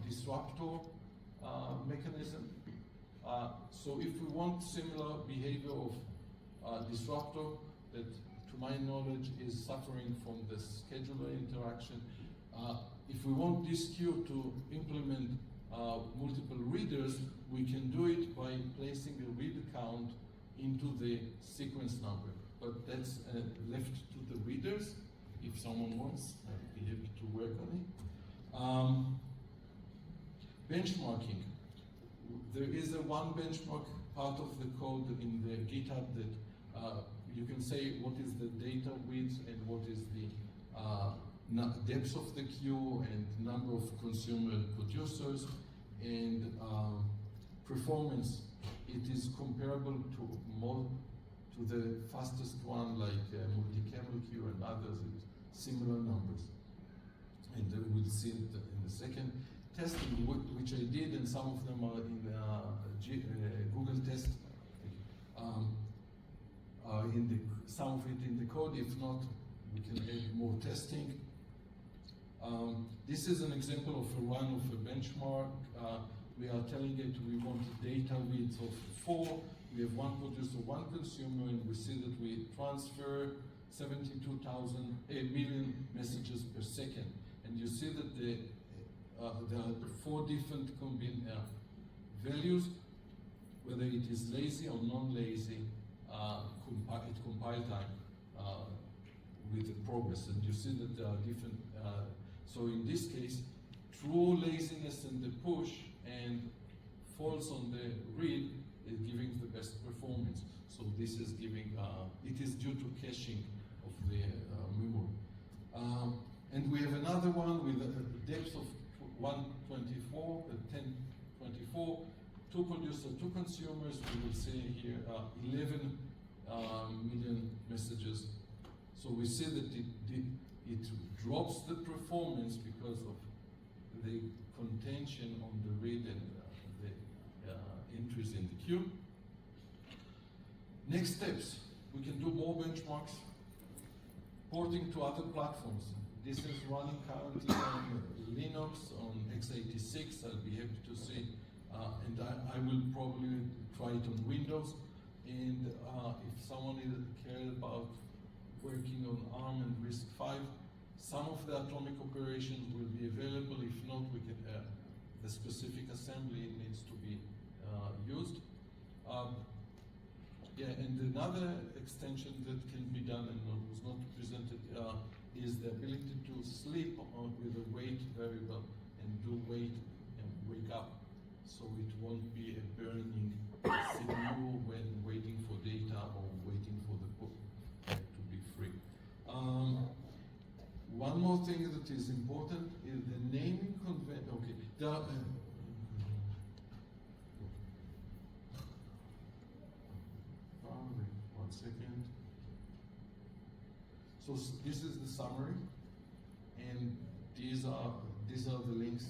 disruptor mechanism. So if we want similar behavior of disruptor that to my knowledge is suffering from the scheduler interaction, if we want this queue to implement multiple readers, we can do it by placing a read count into the sequence number. But that's left to the readers. If someone wants, I'll be happy to work on it. Benchmarking. There is a one benchmark part of the code in the GitHub that you can say what is the data width and what is the depth of the queue and number of consumer producers and performance it is comparable to the fastest one like multi-camel queue and others, similar numbers. And we'll see it in the second testing, which I did, and some of them are in Google test. Some of it in the code. If not, we can add more testing. This is an example of a run of a benchmark. We are telling it we want a data width of 4. We have one producer, one consumer, and we see that we transfer 72 million messages per second. And you see that there are 4 different values, whether it is lazy or non-lazy, compile time with the progress. And you see that there are different, so in this case, true laziness in the push and false on the read is giving the best performance. So this is giving, it is due to caching of the memory. And we have another one with a depth of 124, 1024, 2 producers, 2 consumers. We will see here 11 million messages. So we see that it drops the performance because of the contention on the read and the entries in the queue. Next steps, we can do more benchmarks, porting to other platforms. This is running currently on Linux, on x86. I'll be happy to see, and I will probably try it on Windows. And if someone is cared about working on ARM and RISC-V, some of the atomic operations will be available. If not, we can the specific assembly needs to be used. Yeah, and another extension that can be done and was not presented is the ability to sleep with a weight variable and do wait and wake up, so it won't be a burning CPU when waiting for data or waiting for the book to be free. One more thing that is important is the naming convention. Okay, one second. So this is the summary, and these are the links,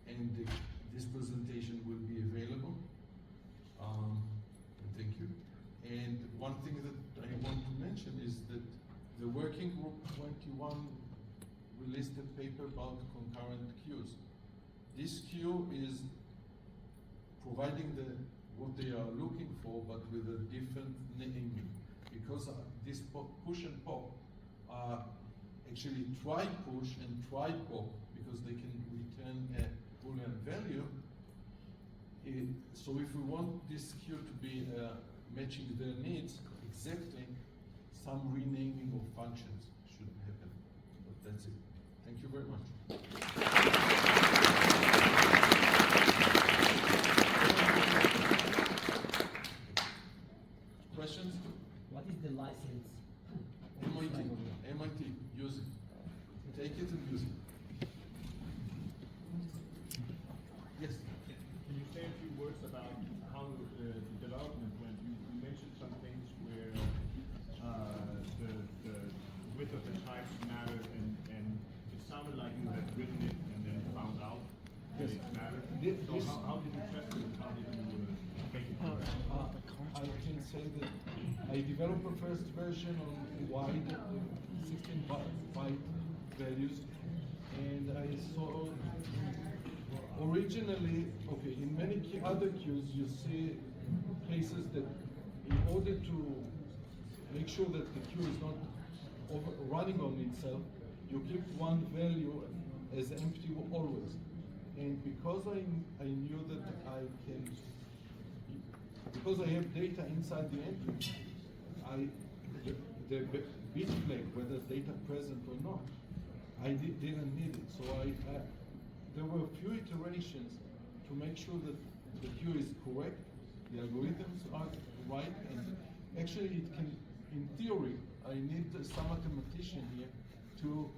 and this presentation will be available. Thank you. And one thing that I want to mention is that the Working Group 21 released a paper about concurrent queues. This queue is providing what they are looking for, but with a different naming, because this push and pop are actually try push and try pop, because they can return a Boolean value. So if we want this queue to be matching their needs exactly, some renaming of functions should happen. But that's it. Thank you very much. Questions? What is the license? MIT, use it. Take it and use it. Yes? Can you say a few words about how the development went? You mentioned some things where the width of the types mattered, and it sounded like you had written it and then found out that it mattered. So how did you test it? How did you make it correct? I can say that I developed a first version on wide 16-byte values, and I saw originally, okay, in many other queues you see cases that in order to make sure that the queue is not running on itself, you keep one value as empty always. And because I knew that because I have data inside the entry, the bit flag, whether data present or not, I didn't need it. So there were a few iterations to make sure that the queue is correct, the algorithms are right, and actually it can, in theory, I need some mathematician here to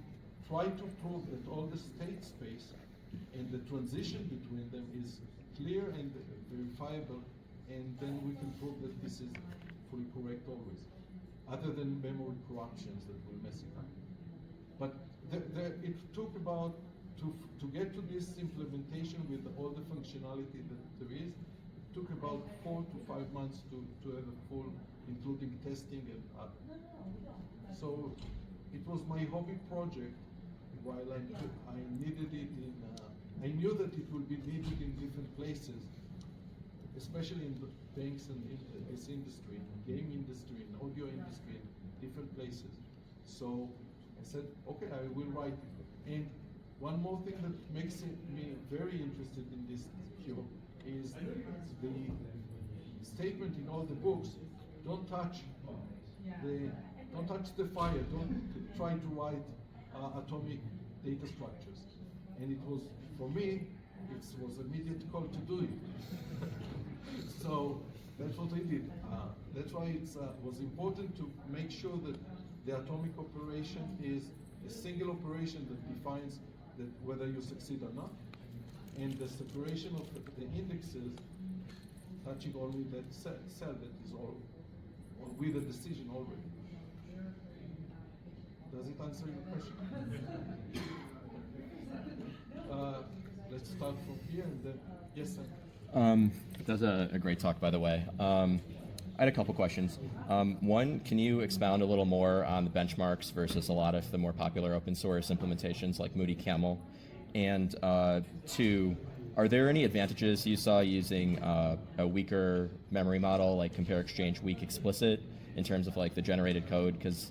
try to prove that all the state space and the transition between them is clear and verifiable and then we can prove that this is fully correct always, other than memory corruptions that will mess it up. But it took about, to get to this implementation with all the functionality that there is, it took about 4 to 5 months to have a full, including testing and other. So it was my hobby project while I needed it in, I knew that it would be needed in different places, especially in the banks and in this industry, in the game industry, in the audio industry, in different places. So I said, okay, I will write it. And one more thing that makes me very interested in this field is the statement in all the books: don't touch the fire, don't try to write atomic data structures. And it was, for me, it was immediate call to do it. So that's what I did. That's why it was important to make sure that the atomic operation is a single operation that defines that whether you succeed or not, and the separation of the indexes touching only that cell that is all with a decision already. Does it answer your question? Let's start from here and then, yes, sir. That was a great talk, by the way. I had a couple questions. One, can you expound a little more on the benchmarks versus a lot of the more popular open source implementations like Moody Camel? And two, are there any advantages you saw using a weaker memory model like compare exchange weak explicit in terms of like the generated code? Because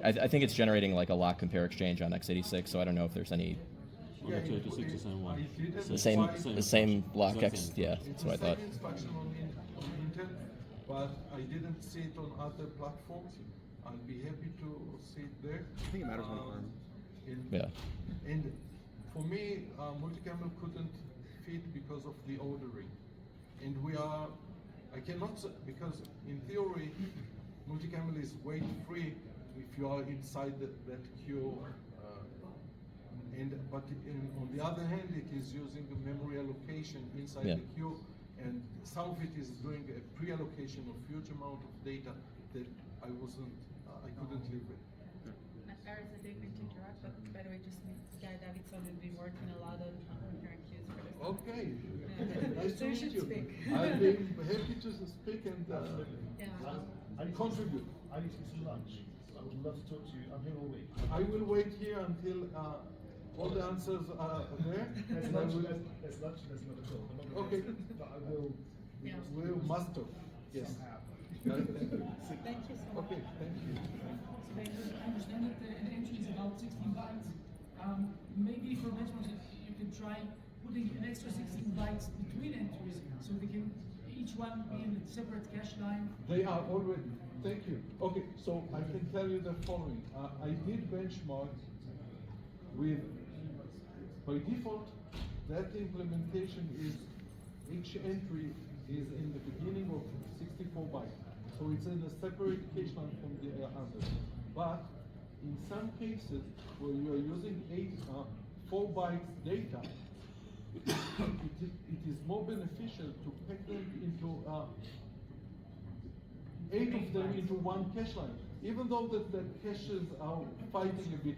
I think it's generating like a lock compare exchange on x86, so I don't know if there's any. On x86 the same one. The same block X, yeah, that's what I thought. Instruction on Intel, but I didn't see it on other platforms. I'll be happy to see it there. I think it matters when it runs. Yeah. And for me, multi-camel couldn't fit because of the ordering. And I cannot, because in theory, multi-camel is weight free if you are inside that queue. But on the other hand, it is using the memory allocation inside the queue, and some of it is doing a pre-allocation of huge amount of data that I couldn't live with. Erez, I didn't mean to interrupt, but by the way, just Guy Davidson will be working a lot on comparing queues for this. Okay, Yeah. nice So to you meet should you. speak. I'll be happy to speak and contribute. I need to get some lunch. I would love to talk to you. I'm here all week. I will wait here until all the answers are there. There's lunch, there's another call. I'm not gonna Okay. answer, but I will. Yeah. We'll master. Yes. Thank you so much. Okay, thank you. I understand that the entry is about 16 bytes. Maybe for benchmarks, you can try putting an extra 16 bytes between entries, so they can each one be in a separate cache line. They are already. Thank you. Okay, so I can tell you the following. I did benchmark with, by default, that implementation is, each entry is in the beginning of 64 bytes. So it's in a separate cache line from the others. But in some cases where you are using 4 bytes data, it is more beneficial to pack them into 8 of them into one cache line, even though the caches are fighting a bit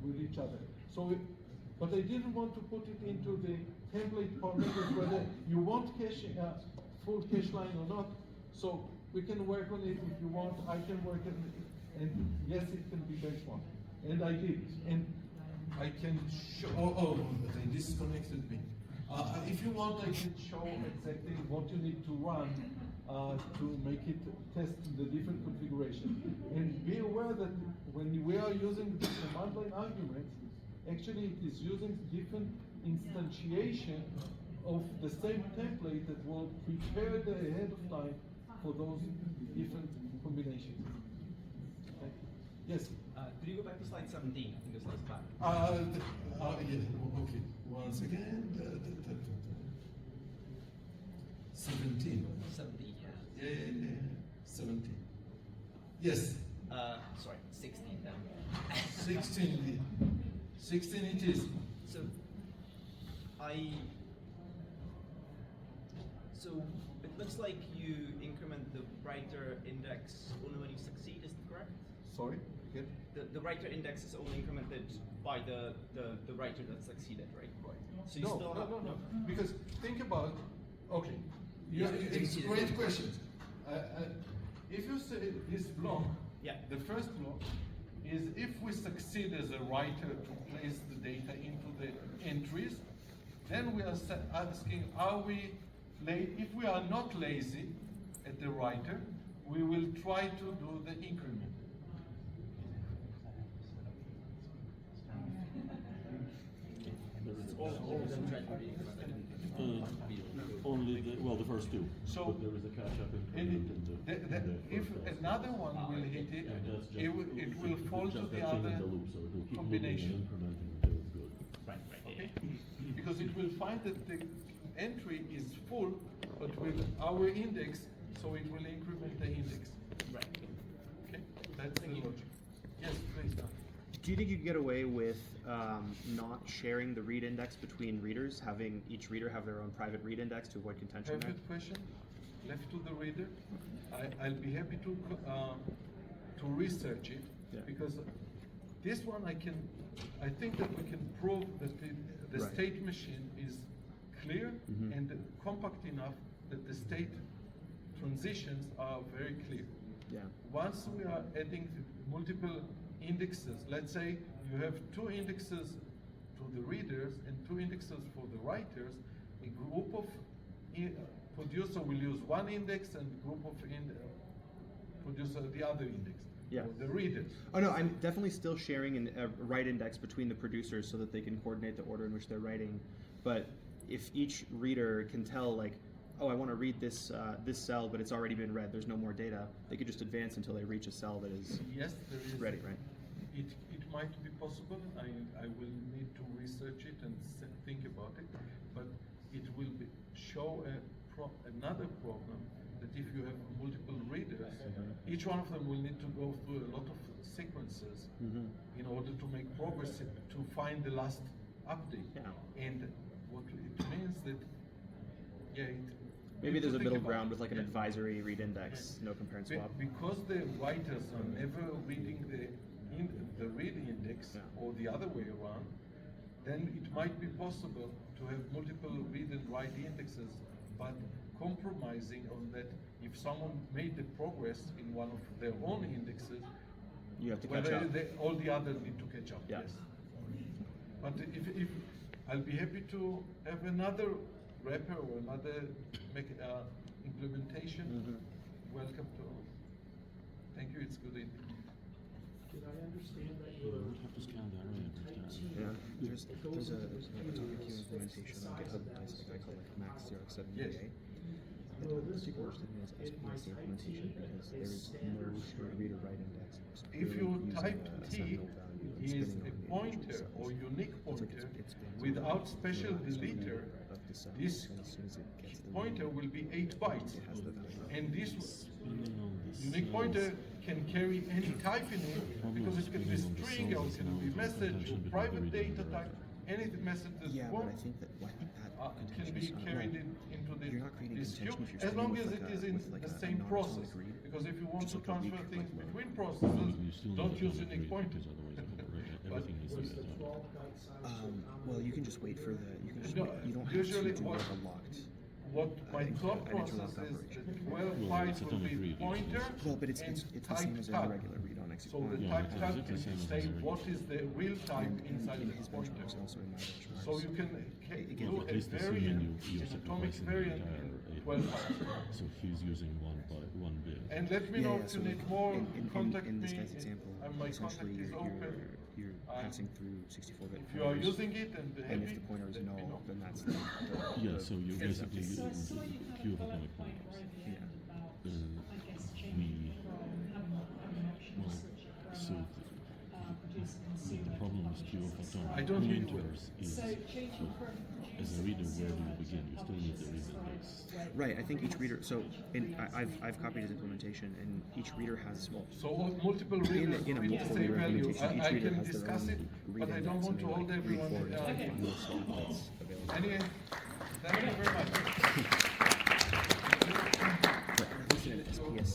with each other. So, but I didn't want to put it into the template parameters whether you want full cache line or not. So we can work on it if you want. I can work on it, and yes, it can be benchmarked, and I did. And I can show. Oh, they disconnected me. If you want, I can show exactly what you need to run to make it test the different configuration. And be aware that when we are using the command line arguments, actually it is using different instantiation of the same template that will prepare ahead of time for those different combinations. Okay. Yes? Could you go back to slide 17? I think this slide's back. Yeah, okay. Once again. 17. 17, yeah. Yeah. 17. Yes. Sorry, 16 now. 16. 16 it is. So looks like you increment the writer index only when you succeed, is that correct? Sorry, again? The writer index is only incremented by the writer that succeeded, right? So you still have No. Because think about, okay, it's it's- a great question. If you say this block, Yeah. the first block is if we succeed as a writer to place the data into the entries, then we are asking, are we if we are not lazy at the writer, we will try to do the increment. all of them try to be incremented. Only the first two. So- but there is a catch-up increment in the If first one. another one will hit it, And that's just, it will fall to just the that thing in other the loop, so it will keep combination. moving and incrementing until it's good. Right. Okay? Because it will find that the entry is full, but with our index, so it will increment the index. Right. Okay? That's the logic. Yes, please. Do you think you could get away with not sharing the read index between readers, having each reader have their own private read index to avoid contention there? Perfect question. Left to the reader. I'll be happy to research it, Yeah. because this one I think that we can prove that the Right. state machine is clear Mhm. and compact enough that the state transitions are very clear. Yeah. Once we are adding multiple indexes, let's say you have 2 indexes to the readers and 2 indexes for the writers, a group of producer will use one index and group of producer the other index. Yeah. For the readers. Oh no, I'm definitely still sharing a write index between the producers so that they can coordinate the order in which they're writing. But if each reader can tell, like, oh, I want to read this this cell, but it's already been read, there's no more data, they could just advance until they reach a cell that is Yes, there is. ready, right? It might be possible. I will need to research it and think about it, but it will show another problem, that if you have multiple readers, each one of them will need to go through a lot of sequences in order to make progress to find the last update. Yeah. And what it means that, Maybe there's a think middle about ground it. with like an Yeah. advisory read index, no compare and swap. Because the writers are never reading the read index, Yeah. or the other way around, then it might be possible to have multiple read and write indexes, but compromising on that if someone made the progress in one of their own indexes, You have to catch whether up. all the others need to catch up. Yeah. Yes. But if I'll be happy to have another wrapper or another implementation. Welcome to. Thank you. It's good. Did I understand that You you're would have to scan the array every time. Yeah, there's a topic queue implementation on GitHub by a guy called like Max0788. The particular statement is SPIC implementation because there is no shared reader write index. It's If purely you using type a T, Sentinel value and is spinning a on the individual pointer cells. or unique It's like pointer it spans without over special the last read deleter. of the cell, This and as soon as it gets the pointer read, will be 8 bytes, it has the value. and this Spinning on the unique cells. pointer can carry any type in it because it can be Spinning on the string cells or is it can now be the message contention or between private the reader and data the type. writer. Any message that Yeah, won't, but I think that can contention be is not, carried well, into you're not creating this queue, contention if you're as long spinning as with it like is a- in with like the a same non-atomic process. read. Because if you want Just to like a transfer weak, things like, between You processes, still need don't to use have unique read, pointer. because otherwise everything needs to was be the atomic. 12 byte size? Well, you can just wait for the. You can just No, wait. You don't have usually to do what- like a locked. What my An thought interlocked process is operation. that 12 Well, bytes it's will atomic be read, pointer Well, but it's and the type same as in cut. the regular read on So the Execute. Yeah, type it's cut the can same as say in the what is the real type And inside in the his pointer. benchmarks, also in my benchmarks. So you can Again, do At a least assuming variant, you an atomic sacrificing the variant entire in 8 12 bytes. bytes. So he's using one bit. And let me know if so you need like, more, contact in this me. guy's example, My contact essentially is open. you're I'm- passing through 64-bit If you are pointers, using it and and happy, if the pointer is let me null, know. then that's Yeah, so you basically So I use saw the you had queue a of atomic bullet point pointers. right at the Yeah. end about, I guess, we- changing from having options such So from producer consumer. the problem with queue of atomic I don't read pointers is, So changing from as a reader, where do you begin? You still need the read index. Right, I think each reader. So, I've copied his implementation, and each reader has So multiple readers in a with the multiple same reader value. implementation, each I reader can has their discuss own it, read but I don't index, want and to they, hold like, read everyone. forward to Okay. the slot that's available. Anyway, thank you very much. MPS